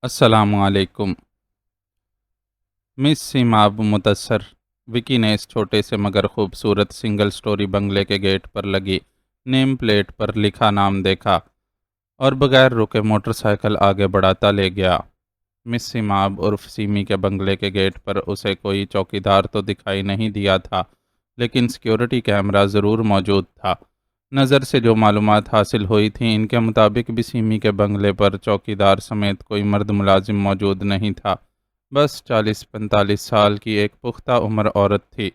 السلام علیکم۔ مس سیماب متاثر وکی نے اس چھوٹے سے مگر خوبصورت سنگل سٹوری بنگلے کے گیٹ پر لگی نیم پلیٹ پر لکھا نام دیکھا اور بغیر رکے موٹر سائیکل آگے بڑھاتا لے گیا۔ مس سیماب عرف سیمی کے بنگلے کے گیٹ پر اسے کوئی چوکیدار تو دکھائی نہیں دیا تھا، لیکن سیکیورٹی کیمرہ ضرور موجود تھا۔ نظر سے جو معلومات حاصل ہوئی تھیں ان کے مطابق بھی سیمی کے بنگلے پر چوکیدار سمیت کوئی مرد ملازم موجود نہیں تھا۔ بس 40-45 سال کی ایک پختہ عمر عورت تھی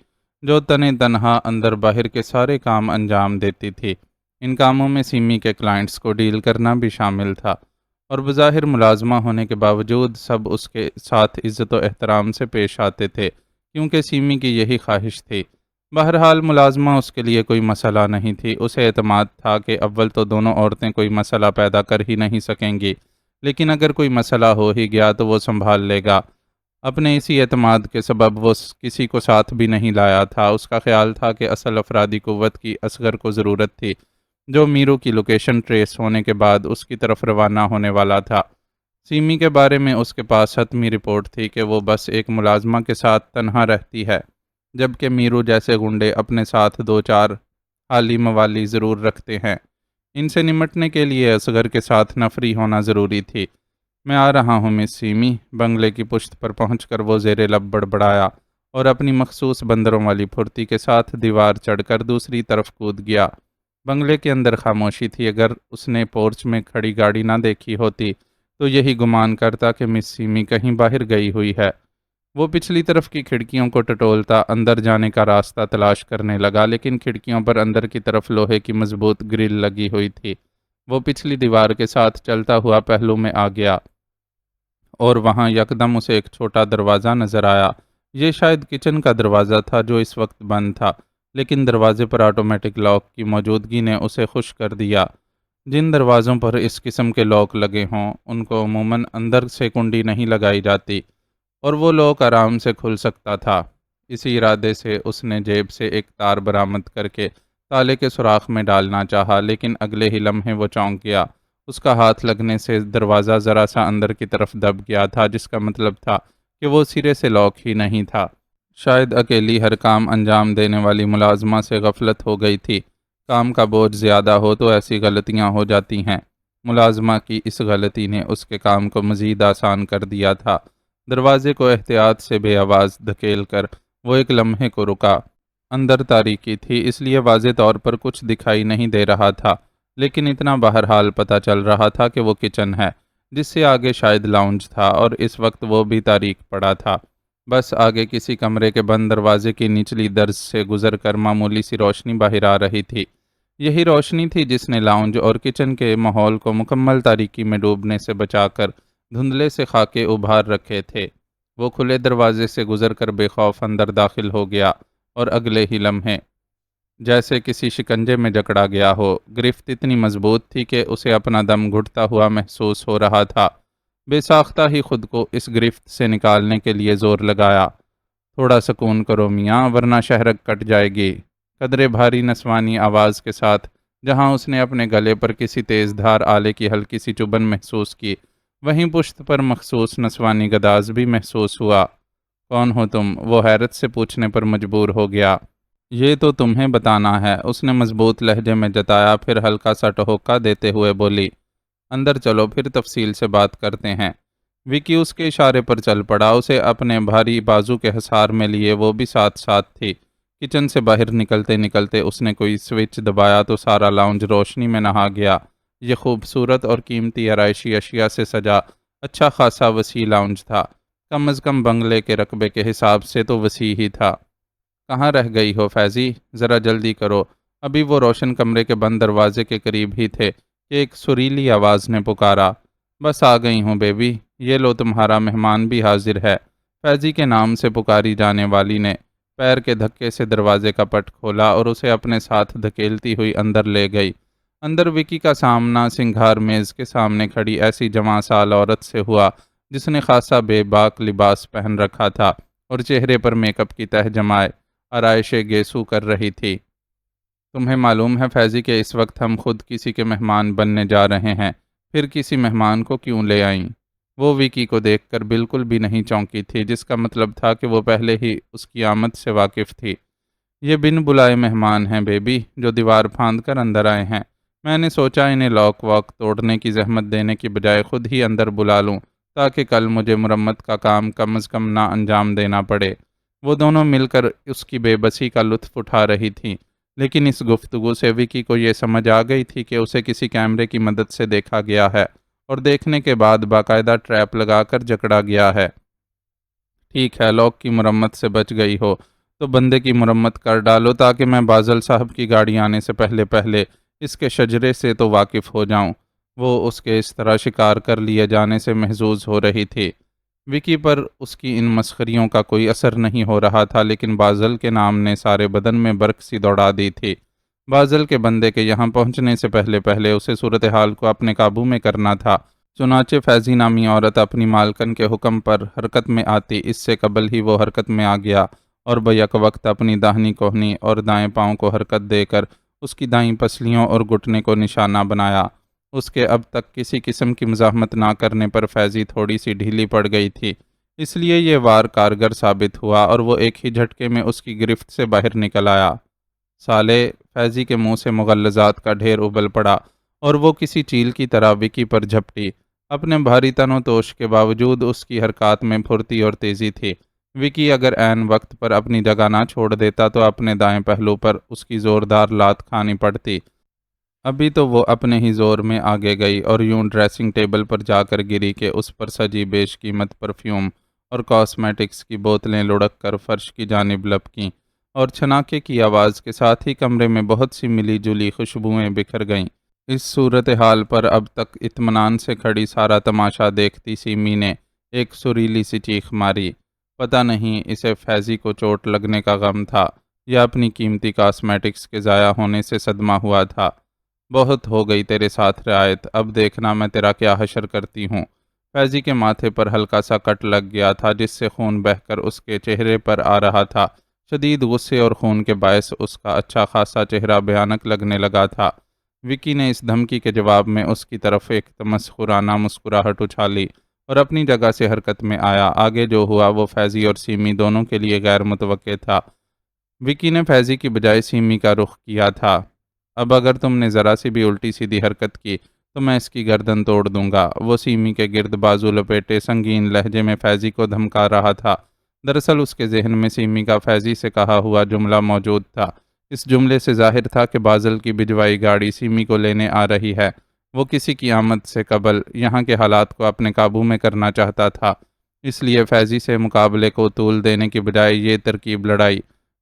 جو تنہا اندر باہر کے سارے کام انجام دیتی تھی۔ ان کاموں میں سیمی کے کلائنٹس کو ڈیل کرنا بھی شامل تھا، اور بظاہر ملازمہ ہونے کے باوجود سب اس کے ساتھ عزت و احترام سے پیش آتے تھے، کیونکہ سیمی کی یہی خواہش تھی۔ بہرحال ملازمہ اس کے لیے کوئی مسئلہ نہیں تھی۔ اسے اعتماد تھا کہ اول تو دونوں عورتیں کوئی مسئلہ پیدا کر ہی نہیں سکیں گی، لیکن اگر کوئی مسئلہ ہو ہی گیا تو وہ سنبھال لے گا۔ اپنے اسی اعتماد کے سبب وہ کسی کو ساتھ بھی نہیں لایا تھا۔ اس کا خیال تھا کہ اصل افرادی قوت کی اصغر کو ضرورت تھی، جو میرو کی لوکیشن ٹریس ہونے کے بعد اس کی طرف روانہ ہونے والا تھا۔ سیمی کے بارے میں اس کے پاس حتمی رپورٹ تھی کہ وہ بس ایک ملازمہ کے ساتھ تنہا رہتی ہے، جبکہ میرو جیسے گنڈے اپنے ساتھ 2-4 حالی موالی ضرور رکھتے ہیں۔ ان سے نمٹنے کے لیے اصغر کے ساتھ نفری ہونا ضروری تھی۔ میں آ رہا ہوں مس سیمی، بنگلے کی پشت پر پہنچ کر وہ زیر لب بڑبڑایا اور اپنی مخصوص بندروں والی پھرتی کے ساتھ دیوار چڑھ کر دوسری طرف کود گیا۔ بنگلے کے اندر خاموشی تھی۔ اگر اس نے پورچ میں کھڑی گاڑی نہ دیکھی ہوتی تو یہی گمان کرتا کہ مس سیمی کہیں باہر گئی ہوئی ہے۔ وہ پچھلی طرف کی کھڑکیوں کو ٹٹولتا اندر جانے کا راستہ تلاش کرنے لگا، لیکن کھڑکیوں پر اندر کی طرف لوہے کی مضبوط گرل لگی ہوئی تھی۔ وہ پچھلی دیوار کے ساتھ چلتا ہوا پہلو میں آ گیا اور وہاں یکدم اسے ایک چھوٹا دروازہ نظر آیا۔ یہ شاید کچن کا دروازہ تھا جو اس وقت بند تھا، لیکن دروازے پر آٹومیٹک لاک کی موجودگی نے اسے خوش کر دیا۔ جن دروازوں پر اس قسم کے لاک لگے ہوں ان کو عموماً اندر سے کنڈی نہیں لگائی جاتی، اور وہ لاک آرام سے کھل سکتا تھا۔ اسی ارادے سے اس نے جیب سے ایک تار برآمد کر کے تالے کے سوراخ میں ڈالنا چاہا، لیکن اگلے ہی لمحے وہ چونک گیا۔ اس کا ہاتھ لگنے سے دروازہ ذرا سا اندر کی طرف دب گیا تھا، جس کا مطلب تھا کہ وہ سرے سے لاک ہی نہیں تھا۔ شاید اکیلی ہر کام انجام دینے والی ملازمہ سے غفلت ہو گئی تھی۔ کام کا بوجھ زیادہ ہو تو ایسی غلطیاں ہو جاتی ہیں۔ ملازمہ کی اس غلطی نے اس کے کام کو مزید آسان کر دیا تھا۔ دروازے کو احتیاط سے بے آواز دھکیل کر وہ ایک لمحے کو رکا۔ اندر تاریکی تھی، اس لیے واضح طور پر کچھ دکھائی نہیں دے رہا تھا، لیکن اتنا بہرحال پتہ چل رہا تھا کہ وہ کچن ہے، جس سے آگے شاید لاؤنج تھا، اور اس وقت وہ بھی تاریک پڑا تھا۔ بس آگے کسی کمرے کے بند دروازے کی نچلی درز سے گزر کر معمولی سی روشنی باہر آ رہی تھی۔ یہی روشنی تھی جس نے لاؤنج اور کچن کے ماحول کو مکمل تاریکی میں ڈوبنے سے بچا کر دھندلے سے خاکے ابھار رکھے تھے۔ وہ کھلے دروازے سے گزر کر بے خوف اندر داخل ہو گیا، اور اگلے ہی لمحے جیسے کسی شکنجے میں جکڑا گیا ہو۔ گرفت اتنی مضبوط تھی کہ اسے اپنا دم گھٹتا ہوا محسوس ہو رہا تھا۔ بے ساختہ ہی خود کو اس گرفت سے نکالنے کے لیے زور لگایا۔ تھوڑا سکون کرو میاں، ورنہ شہرک کٹ جائے گی۔ قدرے بھاری نسوانی آواز کے ساتھ، جہاں اس نے اپنے گلے پر کسی تیز دھار آلے کی ہلکی سی چبھن محسوس کی، وہیں پشت پر مخصوص نسوانی گداز بھی محسوس ہوا۔ کون ہو تم؟ وہ حیرت سے پوچھنے پر مجبور ہو گیا۔ یہ تو تمہیں بتانا ہے، اس نے مضبوط لہجے میں جتایا، پھر ہلکا سا ٹہوکا دیتے ہوئے بولی۔ اندر چلو، پھر تفصیل سے بات کرتے ہیں۔ وکی اس کے اشارے پر چل پڑا، اسے اپنے بھاری بازو کے حصار میں لیے وہ بھی ساتھ ساتھ تھی۔ کچن سے باہر نکلتے نکلتے اس نے کوئی سوئچ دبایا تو سارا لاؤنج روشنی میں نہا گیا۔ یہ خوبصورت اور قیمتی آرائشی اشیاء سے سجا اچھا خاصا وسیع لاؤنج تھا، کم از کم بنگلے کے رقبے کے حساب سے تو وسیع ہی تھا۔ کہاں رہ گئی ہو فیضی؟ ذرا جلدی کرو۔ ابھی وہ روشن کمرے کے بند دروازے کے قریب ہی تھے کہ ایک سریلی آواز نے پکارا۔ بس آ گئی ہوں بیبی، یہ لو تمہارا مہمان بھی حاضر ہے۔ فیضی کے نام سے پکاری جانے والی نے پیر کے دھکے سے دروازے کا پٹ کھولا اور اسے اپنے ساتھ دھکیلتی ہوئی اندر لے گئی۔ اندر وکی کا سامنا سنگھار میز کے سامنے کھڑی ایسی جوان سال عورت سے ہوا جس نے خاصا بے باک لباس پہن رکھا تھا اور چہرے پر میک اپ کی تہ جمائے آرائشیں گیسو کر رہی تھی۔ تمہیں معلوم ہے فیضی کہ اس وقت ہم خود کسی کے مہمان بننے جا رہے ہیں، پھر کسی مہمان کو کیوں لے آئیں؟ وہ وکی کو دیکھ کر بالکل بھی نہیں چونکی تھی، جس کا مطلب تھا کہ وہ پہلے ہی اس کی آمد سے واقف تھی۔ یہ بن بلائے مہمان ہیں بیبی، جو دیوار پھاند کر اندر آئے ہیں۔ میں نے سوچا انہیں لاک واک توڑنے کی زحمت دینے کی بجائے خود ہی اندر بلا لوں، تاکہ کل مجھے مرمت کا کام کم از کم نہ انجام دینا پڑے۔ وہ دونوں مل کر اس کی بے بسی کا لطف اٹھا رہی تھیں، لیکن اس گفتگو سے وکی کو یہ سمجھ آ گئی تھی کہ اسے کسی کیمرے کی مدد سے دیکھا گیا ہے، اور دیکھنے کے بعد باقاعدہ ٹریپ لگا کر جکڑا گیا ہے۔ ٹھیک ہے، لاک کی مرمت سے بچ گئی ہو تو بندے کی مرمت کر ڈالو، تاکہ میں بازل صاحب کی گاڑی آنے سے پہلے پہلے اس کے شجرے سے تو واقف ہو جاؤں۔ وہ اس کے اس طرح شکار کر لیے جانے سے محظوظ ہو رہی تھی۔ وکی پر اس کی ان مسخریوں کا کوئی اثر نہیں ہو رہا تھا، لیکن بازل کے نام نے سارے بدن میں برق سی دوڑا دی تھی۔ بازل کے بندے کے یہاں پہنچنے سے پہلے پہلے اسے صورتحال کو اپنے قابو میں کرنا تھا۔ چنانچہ فیضی نامی عورت اپنی مالکن کے حکم پر حرکت میں آتی اس سے قبل ہی وہ حرکت میں آ گیا، اور بیک وقت اپنی داہنی کوہنی اور دائیں پاؤں کو حرکت دے کر اس کی دائیں پسلیوں اور گھٹنے کو نشانہ بنایا۔ اس کے اب تک کسی قسم کی مزاحمت نہ کرنے پر فیضی تھوڑی سی ڈھیلی پڑ گئی تھی، اس لیے یہ وار کارگر ثابت ہوا اور وہ ایک ہی جھٹکے میں اس کی گرفت سے باہر نکل آیا۔ سالے، فیضی کے منہ سے مغلظات کا ڈھیر ابل پڑا اور وہ کسی چیل کی طرح وکی پر جھپٹی۔ اپنے بھاری تن و توش کے باوجود اس کی حرکات میں پھرتی اور تیزی تھی۔ وکی اگر عین وقت پر اپنی جگہ نہ چھوڑ دیتا تو اپنے دائیں پہلو پر اس کی زوردار لات کھانی پڑتی۔ ابھی تو وہ اپنے ہی زور میں آگے گئی اور یوں ڈریسنگ ٹیبل پر جا کر گری کہ اس پر سجی بیش قیمت پرفیوم اور کاسمیٹکس کی بوتلیں لڑک کر فرش کی جانب لپکیں، اور چھناکے کی آواز کے ساتھ ہی کمرے میں بہت سی ملی جلی خوشبوئیں بکھر گئیں۔ اس صورتحال پر اب تک اطمینان سے کھڑی سارا تماشا دیکھتی سیمی نے ایک سریلی سی چیخ ماری۔ پتہ نہیں اسے فیضی کو چوٹ لگنے کا غم تھا یا اپنی قیمتی کاسمیٹکس کے ضائع ہونے سے صدمہ ہوا تھا۔ بہت ہو گئی تیرے ساتھ رعایت، اب دیکھنا میں تیرا کیا حشر کرتی ہوں۔ فیضی کے ماتھے پر ہلکا سا کٹ لگ گیا تھا، جس سے خون بہہ کر اس کے چہرے پر آ رہا تھا۔ شدید غصے اور خون کے باعث اس کا اچھا خاصا چہرہ بھیانک لگنے لگا تھا۔ وکی نے اس دھمکی کے جواب میں اس کی طرف ایک تمسخرانہ مسکراہٹ اچھالی اور اپنی جگہ سے حرکت میں آیا۔ آگے جو ہوا وہ فیضی اور سیمی دونوں کے لیے غیر متوقع تھا۔ وکی نے فیضی کی بجائے سیمی کا رخ کیا تھا۔ اب اگر تم نے ذرا سی بھی الٹی سیدھی حرکت کی تو میں اس کی گردن توڑ دوں گا۔ وہ سیمی کے گرد بازو لپیٹے سنگین لہجے میں فیضی کو دھمکا رہا تھا۔ دراصل اس کے ذہن میں سیمی کا فیضی سے کہا ہوا جملہ موجود تھا۔ اس جملے سے ظاہر تھا کہ بازل کی بھجوائی گاڑی سیمی کو لینے آ رہی ہے۔ وہ کسی کی آمد سے قبل یہاں کے حالات کو اپنے قابو میں کرنا چاہتا تھا، اس لیے فیضی سے مقابلے کو طول دینے کی بجائے یہ ترکیب لڑائی۔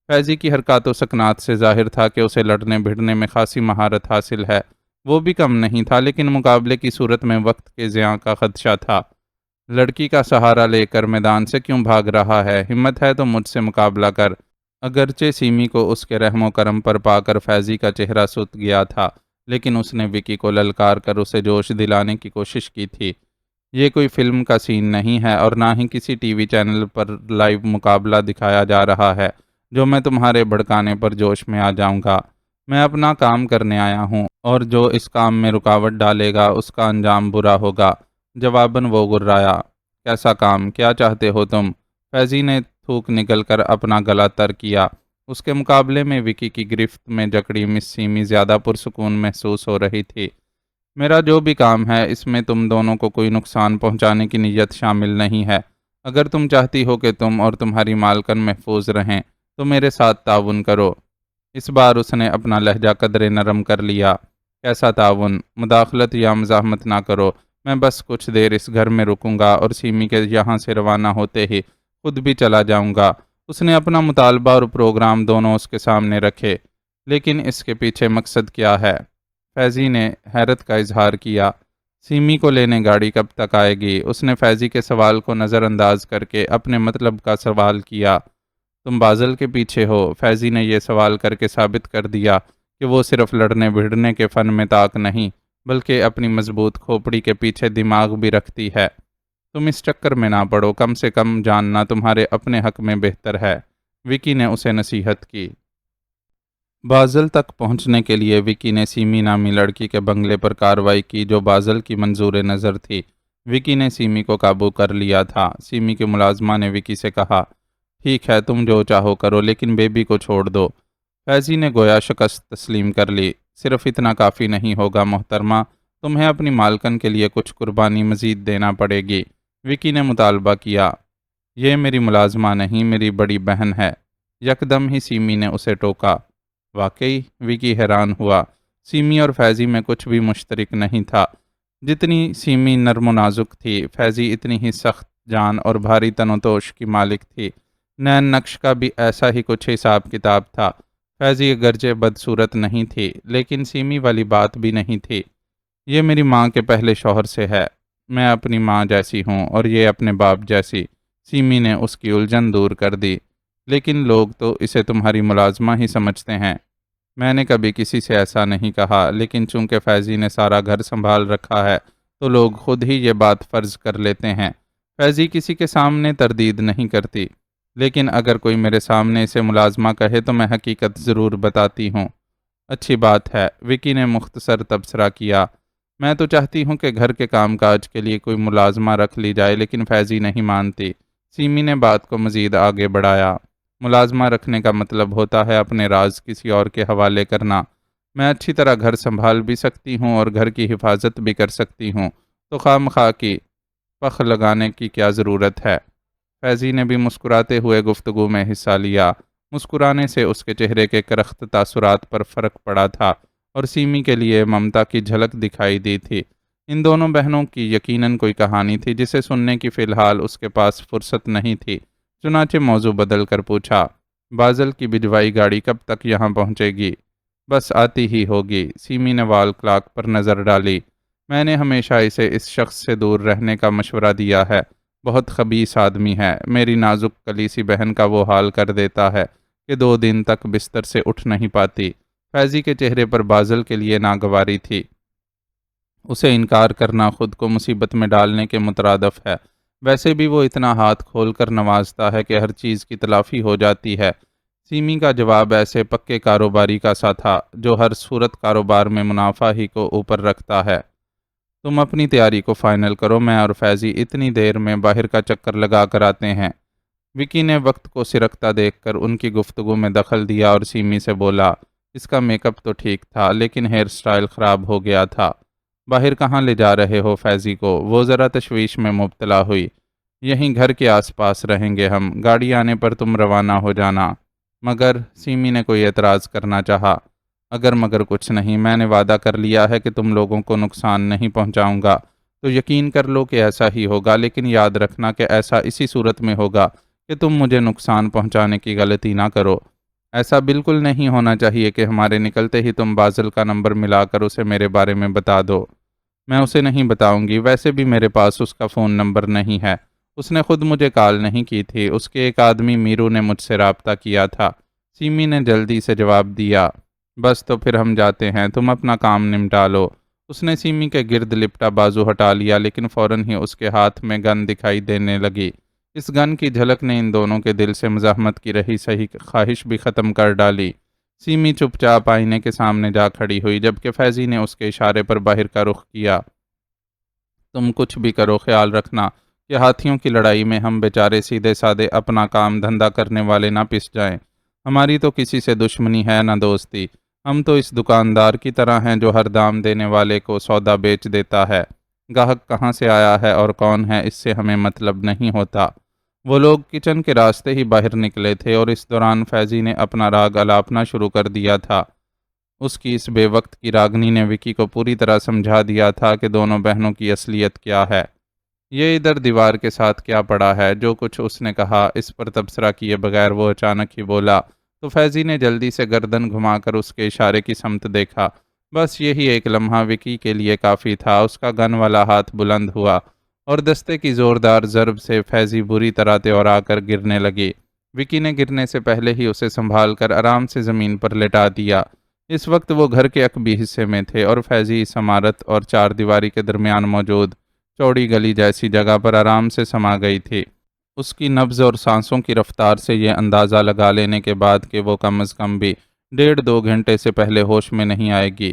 فیضی کی حرکات و سکنات سے ظاہر تھا کہ اسے لڑنے بھڑنے میں خاصی مہارت حاصل ہے۔ وہ بھی کم نہیں تھا، لیکن مقابلے کی صورت میں وقت کے ضیاع کا خدشہ تھا۔ لڑکی کا سہارا لے کر میدان سے کیوں بھاگ رہا ہے؟ ہمت ہے تو مجھ سے مقابلہ کر۔ اگرچہ سیمی کو اس کے رحم و کرم پر پا کر فیضی کا چہرہ ست گیا تھا، لیکن اس نے وکی کو للکار کر اسے جوش دلانے کی کوشش کی تھی۔ یہ کوئی فلم کا سین نہیں ہے اور نہ ہی کسی ٹی وی چینل پر لائیو مقابلہ دکھایا جا رہا ہے جو میں تمہارے بھڑکانے پر جوش میں آ جاؤں گا۔ میں اپنا کام کرنے آیا ہوں، اور جو اس کام میں رکاوٹ ڈالے گا اس کا انجام برا ہوگا۔ جواباً وہ گررایا۔ کیسا کام؟ کیا چاہتے ہو تم؟ فیضی نے تھوک نکل کر اپنا گلا تر کیا۔ اس کے مقابلے میں وکی کی گرفت میں جکڑی مس سیمی زیادہ پرسکون محسوس ہو رہی تھی۔ میرا جو بھی کام ہے اس میں تم دونوں کو کوئی نقصان پہنچانے کی نیت شامل نہیں ہے۔ اگر تم چاہتی ہو کہ تم اور تمہاری مالکن محفوظ رہیں تو میرے ساتھ تعاون کرو۔ اس بار اس نے اپنا لہجہ قدرے نرم کر لیا۔ کیسا تعاون؟ مداخلت یا مزاحمت نہ کرو، میں بس کچھ دیر اس گھر میں رکوں گا اور سیمی کے یہاں سے روانہ ہوتے ہی خود بھی چلا جاؤں گا۔ اس نے اپنا مطالبہ اور پروگرام دونوں اس کے سامنے رکھے۔ لیکن اس کے پیچھے مقصد کیا ہے؟ فیضی نے حیرت کا اظہار کیا۔ سیمی کو لینے گاڑی کب تک آئے گی؟ اس نے فیضی کے سوال کو نظر انداز کر کے اپنے مطلب کا سوال کیا۔ تم بازل کے پیچھے ہو؟ فیضی نے یہ سوال کر کے ثابت کر دیا کہ وہ صرف لڑنے بھڑنے کے فن میں طاق نہیں، بلکہ اپنی مضبوط کھوپڑی کے پیچھے دماغ بھی رکھتی ہے۔ تم اس چکر میں نہ پڑو، کم سے کم جاننا تمہارے اپنے حق میں بہتر ہے، وکی نے اسے نصیحت کی۔ بازل تک پہنچنے کے لیے وکی نے سیمی نامی لڑکی کے بنگلے پر کارروائی کی جو بازل کی منظور نظر تھی۔ وکی نے سیمی کو قابو کر لیا تھا۔ سیمی کے ملازمہ نے وکی سے کہا، ٹھیک ہے تم جو چاہو کرو لیکن بیبی کو چھوڑ دو۔ فیضی نے گویا شکست تسلیم کر لی۔ صرف اتنا کافی نہیں ہوگا محترمہ، تمہیں اپنی مالکن کے لیے کچھ قربانی مزید دینا پڑے گی۔ وکی نے مطالبہ کیا۔ یہ میری ملازمہ نہیں، میری بڑی بہن ہے۔ یکدم ہی سیمی نے اسے ٹوکا۔ واقعی؟ وکی حیران ہوا۔ سیمی اور فیضی میں کچھ بھی مشترک نہیں تھا۔ جتنی سیمی نرم و نازک تھی، فیضی اتنی ہی سخت جان اور بھاری تن و توش کی مالک تھی۔ نین نقش کا بھی ایسا ہی کچھ حساب کتاب تھا۔ فیضی اگرچہ بدصورت نہیں تھی لیکن سیمی والی بات بھی نہیں تھی۔ یہ میری ماں کے پہلے شوہر سے ہے، میں اپنی ماں جیسی ہوں اور یہ اپنے باپ جیسی۔ سیمی نے اس کی الجھن دور کر دی۔ لیکن لوگ تو اسے تمہاری ملازمہ ہی سمجھتے ہیں۔ میں نے کبھی کسی سے ایسا نہیں کہا، لیکن چونکہ فیضی نے سارا گھر سنبھال رکھا ہے تو لوگ خود ہی یہ بات فرض کر لیتے ہیں۔ فیضی کسی کے سامنے تردید نہیں کرتی، لیکن اگر کوئی میرے سامنے اسے ملازمہ کہے تو میں حقیقت ضرور بتاتی ہوں۔ اچھی بات ہے، وکی نے مختصر تبصرہ کیا۔ میں تو چاہتی ہوں کہ گھر کے کام کاج کے لیے کوئی ملازمہ رکھ لی جائے، لیکن فیضی نہیں مانتی۔ سیمی نے بات کو مزید آگے بڑھایا۔ ملازمہ رکھنے کا مطلب ہوتا ہے اپنے راز کسی اور کے حوالے کرنا۔ میں اچھی طرح گھر سنبھال بھی سکتی ہوں اور گھر کی حفاظت بھی کر سکتی ہوں، تو خواہ مخواہ کی پخ لگانے کی کیا ضرورت ہے؟ فیضی نے بھی مسکراتے ہوئے گفتگو میں حصہ لیا۔ مسکرانے سے اس کے چہرے کے کرخت تاثرات پر فرق پڑا تھا اور سیمی کے لیے ممتا کی جھلک دکھائی دی تھی۔ ان دونوں بہنوں کی یقیناً کوئی کہانی تھی جسے سننے کی فی الحال اس کے پاس فرصت نہیں تھی۔ چنانچہ موضوع بدل کر پوچھا، بازل کی بھجوائی گاڑی کب تک یہاں پہنچے گی؟ بس آتی ہی ہوگی۔ سیمی نے وال کلاک پر نظر ڈالی۔ میں نے ہمیشہ اسے اس شخص سے دور رہنے کا مشورہ دیا ہے، بہت خبیث آدمی ہے۔ میری نازک کلیسی بہن کا وہ حال کر دیتا ہے کہ 2 دن تک بستر سے اٹھ نہیں پاتی۔ فیضی کے چہرے پر بازل کے لیے ناگواری تھی۔ اسے انکار کرنا خود کو مصیبت میں ڈالنے کے مترادف ہے۔ ویسے بھی وہ اتنا ہاتھ کھول کر نوازتا ہے کہ ہر چیز کی تلافی ہو جاتی ہے۔ سیمی کا جواب ایسے پکے کاروباری کا سا تھا جو ہر صورت کاروبار میں منافع ہی کو اوپر رکھتا ہے۔ تم اپنی تیاری کو فائنل کرو، میں اور فیضی اتنی دیر میں باہر کا چکر لگا کر آتے ہیں۔ وکی نے وقت کو سرکتا دیکھ کر ان کی گفتگو میں دخل دیا اور سیمی سے بولا، اس کا میک اپ تو ٹھیک تھا لیکن ہیئر سٹائل خراب ہو گیا تھا۔ باہر کہاں لے جا رہے ہو فیضی کو؟ وہ ذرا تشویش میں مبتلا ہوئی۔ یہیں گھر کے آس پاس رہیں گے ہم، گاڑی آنے پر تم روانہ ہو جانا۔ مگر سیمی نے کوئی اعتراض کرنا چاہا۔ اگر مگر کچھ نہیں، میں نے وعدہ کر لیا ہے کہ تم لوگوں کو نقصان نہیں پہنچاؤں گا، تو یقین کر لو کہ ایسا ہی ہوگا، لیکن یاد رکھنا کہ ایسا اسی صورت میں ہوگا کہ تم مجھے نقصان پہنچانے کی غلطی نہ کرو۔ ایسا بالکل نہیں ہونا چاہیے کہ ہمارے نکلتے ہی تم بازل کا نمبر ملا کر اسے میرے بارے میں بتا دو۔ میں اسے نہیں بتاؤں گی، ویسے بھی میرے پاس اس کا فون نمبر نہیں ہے۔ اس نے خود مجھے کال نہیں کی تھی، اس کے ایک آدمی میرو نے مجھ سے رابطہ کیا تھا۔ سیمی نے جلدی سے جواب دیا۔ بس تو پھر ہم جاتے ہیں، تم اپنا کام نمٹا لو۔ اس نے سیمی کے گرد لپٹا بازو ہٹا لیا، لیکن فوراً ہی اس کے ہاتھ میں گن دکھائی دینے لگی۔ اس گن کی جھلک نے ان دونوں کے دل سے مزاحمت کی رہی صحیح خواہش بھی ختم کر ڈالی۔ سیمی چپ چاپ آئینے کے سامنے جا کھڑی ہوئی، جبکہ فیضی نے اس کے اشارے پر باہر کا رخ کیا۔ تم کچھ بھی کرو، خیال رکھنا کہ ہاتھیوں کی لڑائی میں ہم بیچارے سیدھے سادے اپنا کام دھندا کرنے والے نہ پس جائیں۔ ہماری تو کسی سے دشمنی ہے نہ دوستی۔ ہم تو اس دکاندار کی طرح ہیں جو ہر دام دینے والے کو سودا بیچ دیتا ہے۔ گاہک کہاں سے آیا ہے اور کون ہے اس سے ہمیں مطلب نہیں ہوتا۔ وہ لوگ کچن کے راستے ہی باہر نکلے تھے اور اس دوران فیضی نے اپنا راگ الاپنا شروع کر دیا تھا۔ اس کی اس بے وقت کی راگنی نے وکی کو پوری طرح سمجھا دیا تھا کہ دونوں بہنوں کی اصلیت کیا ہے۔ یہ ادھر دیوار کے ساتھ کیا پڑا ہے؟ جو کچھ اس نے کہا اس پر تبصرہ کیے بغیر وہ اچانک ہی بولا، تو فیضی نے جلدی سے گردن گھما کر اس کے اشارے کی سمت دیکھا۔ بس یہی ایک لمحہ وکی کے لیے کافی تھا۔ اس کا گن والا ہاتھ بلند ہوا اور دستے کی زوردار ضرب سے فیضی بری طرح تیورا کر گرنے لگی۔ وکی نے گرنے سے پہلے ہی اسے سنبھال کر آرام سے زمین پر لٹا دیا۔ اس وقت وہ گھر کے عقبی حصے میں تھے اور فیضی اس عمارت اور 4 دیواری کے درمیان موجود چوڑی گلی جیسی جگہ پر آرام سے سما گئی تھی۔ اس کی نبض اور سانسوں کی رفتار سے یہ اندازہ لگا لینے کے بعد کہ وہ کم از کم بھی 1.5-2 گھنٹے سے پہلے ہوش میں نہیں آئے گی۔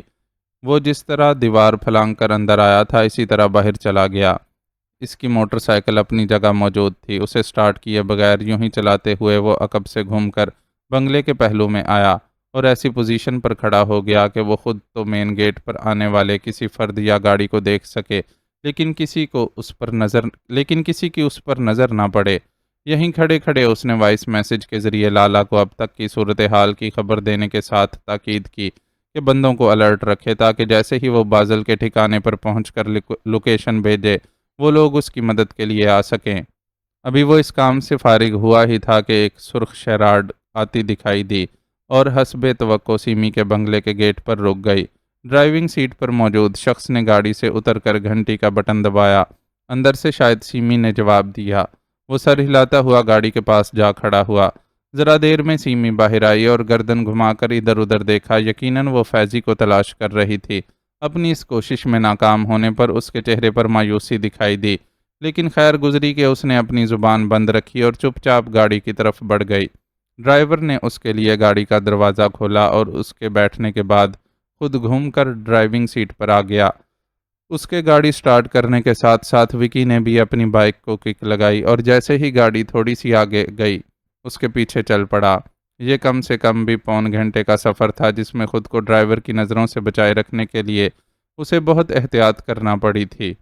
وہ جس طرح دیوار پھلانگ کر اندر آیا تھا اسی طرح باہر چلا گیا۔ اس کی موٹر سائیکل اپنی جگہ موجود تھی۔ اسے سٹارٹ کیے بغیر یوں ہی چلاتے ہوئے وہ عقب سے گھوم کر بنگلے کے پہلو میں آیا اور ایسی پوزیشن پر کھڑا ہو گیا کہ وہ خود تو مین گیٹ پر آنے والے کسی فرد یا گاڑی کو دیکھ سکے، لیکن کسی کی اس پر نظر نہ پڑے۔ یہیں کھڑے کھڑے اس نے وائس میسج کے ذریعے لالا کو اب تک کی صورتحال کی خبر دینے کے ساتھ تاکید کی کہ بندوں کو الرٹ رکھے تاکہ جیسے ہی وہ بازل کے ٹھکانے پر پہنچ کر لوکیشن بھیجے وہ لوگ اس کی مدد کے لیے آ سکیں۔ ابھی وہ اس کام سے فارغ ہوا ہی تھا کہ ایک سرخ شیراڈ آتی دکھائی دی اور حسب توقع سیمی کے بنگلے کے گیٹ پر رک گئی۔ ڈرائیونگ سیٹ پر موجود شخص نے گاڑی سے اتر کر گھنٹی کا بٹن دبایا۔ اندر سے شاید سیمی نے جواب دیا۔ وہ سر ہلاتا ہوا گاڑی کے پاس جا کھڑا ہوا۔ ذرا دیر میں سیمی باہر آئی اور گردن گھما کر ادھر ادھر دیکھا۔ یقیناً وہ فیضی کو تلاش کر رہی تھی۔ اپنی اس کوشش میں ناکام ہونے پر اس کے چہرے پر مایوسی دکھائی دی، لیکن خیر گزری کہ اس نے اپنی زبان بند رکھی اور چپ چاپ گاڑی کی طرف بڑھ گئی۔ ڈرائیور نے اس کے لیے گاڑی کا دروازہ کھولا اور اس کے بیٹھنے کے بعد خود گھوم کر ڈرائیونگ سیٹ پر آ گیا۔ اس کے گاڑی سٹارٹ کرنے کے ساتھ ساتھ وکی نے بھی اپنی بائک کو کک لگائی اور جیسے ہی گاڑی تھوڑی سی آگے گئی اس کے پیچھے چل پڑا۔ یہ کم سے کم بھی پون گھنٹے کا سفر تھا جس میں خود کو ڈرائیور کی نظروں سے بچائے رکھنے کے لیے اسے بہت احتیاط کرنا پڑی تھی۔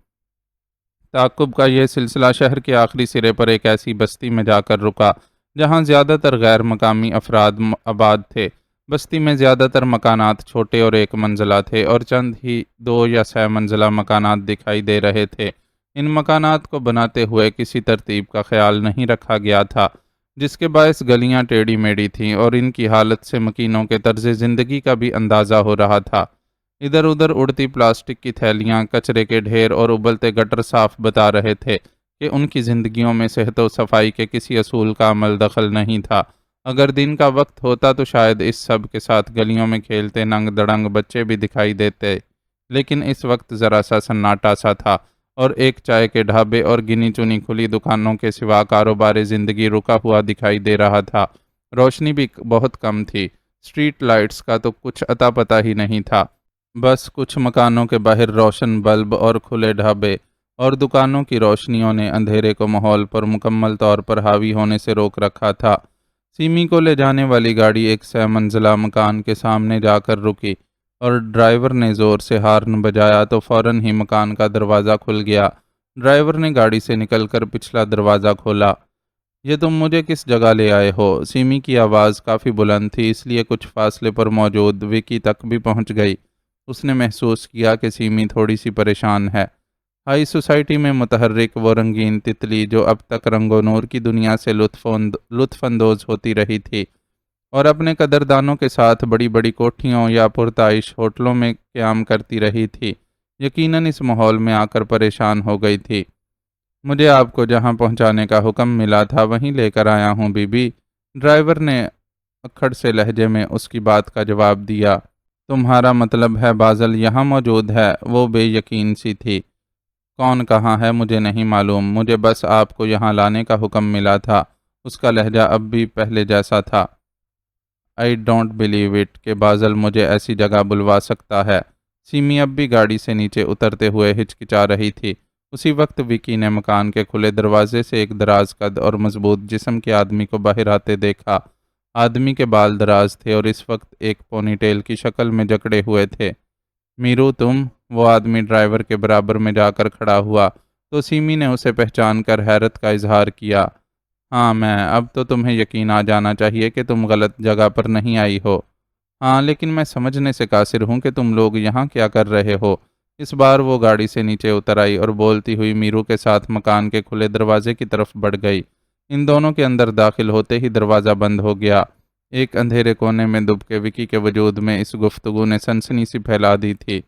تعاقب کا یہ سلسلہ شہر کے آخری سرے پر ایک ایسی بستی میں جا کر رکا جہاں زیادہ تر غیر مقامی افراد آباد تھے۔ بستی میں زیادہ تر مکانات چھوٹے اور ایک منزلہ تھے اور چند ہی 2 یا 6 منزلہ مکانات دکھائی دے رہے تھے۔ ان مکانات کو بناتے ہوئے کسی ترتیب کا خیال نہیں رکھا گیا تھا، جس کے باعث گلیاں ٹیڑھی میڑھی تھیں اور ان کی حالت سے مکینوں کے طرز زندگی کا بھی اندازہ ہو رہا تھا۔ ادھر ادھر اڑتی پلاسٹک کی تھیلیاں، کچرے کے ڈھیر اور ابلتے گٹر صاف بتا رہے تھے کہ ان کی زندگیوں میں صحت و صفائی کے کسی اصول کا عمل دخل نہیں تھا۔ اگر دن کا وقت ہوتا تو شاید اس سب کے ساتھ گلیوں میں کھیلتے ننگ دڑنگ بچے بھی دکھائی دیتے، لیکن اس وقت ذرا سا سناٹا سا تھا اور ایک چائے کے ڈھابے اور گنی چنی کھلی دکانوں کے سوا کاروبار زندگی رکا ہوا دکھائی دے رہا تھا۔ روشنی بھی بہت کم تھی۔ اسٹریٹ لائٹس کا تو کچھ اتا پتہ ہی نہیں تھا۔ بس کچھ مکانوں کے باہر روشن بلب اور کھلے ڈھابے اور دکانوں کی روشنیوں نے اندھیرے کو ماحول پر مکمل طور پر حاوی ہونے سے روک رکھا تھا۔ سیمی کو لے جانے والی گاڑی ایک 6 منزلہ مکان کے سامنے جا کر رکی اور ڈرائیور نے زور سے ہارن بجایا تو فوراً ہی مکان کا دروازہ کھل گیا۔ ڈرائیور نے گاڑی سے نکل کر پچھلا دروازہ کھولا۔ یہ تم مجھے کس جگہ لے آئے ہو؟ سیمی کی آواز کافی بلند تھی، اس لیے کچھ فاصلے پر موجود وکی تک بھی پہنچ گئی۔ اس نے محسوس کیا کہ سیمی تھوڑی سی پریشان ہے۔ ہائی سوسائٹی میں متحرک وہ رنگین تتلی جو اب تک رنگ و نور کی دنیا سے لطف اندوز ہوتی رہی تھی اور اپنے قدردانوں کے ساتھ بڑی بڑی کوٹھیوں یا پرتعیش ہوٹلوں میں قیام کرتی رہی تھی، یقیناً اس ماحول میں آ کر پریشان ہو گئی تھی۔ مجھے آپ کو جہاں پہنچانے کا حکم ملا تھا وہیں لے کر آیا ہوں بی بی، ڈرائیور نے اکھڑ سے لہجے میں اس کی بات کا جواب دیا۔ تمہارا مطلب ہے بازل یہاں موجود ہے؟ وہ بے یقین سی تھی۔ کون کہاں ہے مجھے نہیں معلوم، مجھے بس آپ کو یہاں لانے کا حکم ملا تھا۔ اس کا لہجہ اب بھی پہلے جیسا تھا۔ I don't believe it کہ بازل مجھے ایسی جگہ بلوا سکتا ہے۔ سیمی اب بھی گاڑی سے نیچے اترتے ہوئے ہچکچا رہی تھی۔ اسی وقت وکی نے مکان کے کھلے دروازے سے ایک دراز قد اور مضبوط جسم کے آدمی کو باہر آتے دیکھا۔ آدمی کے بال دراز تھے اور اس وقت ایک پونی ٹیل کی شکل میں جکڑے ہوئے تھے۔ میرو تم؟ وہ آدمی ڈرائیور کے برابر میں جا کر کھڑا ہوا تو سیمی نے اسے پہچان کر حیرت کا اظہار کیا۔ ہاں میں، اب تو تمہیں یقین آ جانا چاہیے کہ تم غلط جگہ پر نہیں آئی ہو۔ ہاں لیکن میں سمجھنے سے قاصر ہوں کہ تم لوگ یہاں کیا کر رہے ہو۔ اس بار وہ گاڑی سے نیچے اتر آئی اور بولتی ہوئی میرو کے ساتھ مکان کے کھلے دروازے کی طرف بڑھ گئی۔ ان دونوں کے اندر داخل ہوتے ہی دروازہ بند ہو گیا۔ ایک اندھیرے کونے میں دب کے وکی کے وجود میں اس گفتگو نے سنسنی سی پھیلا دی تھی۔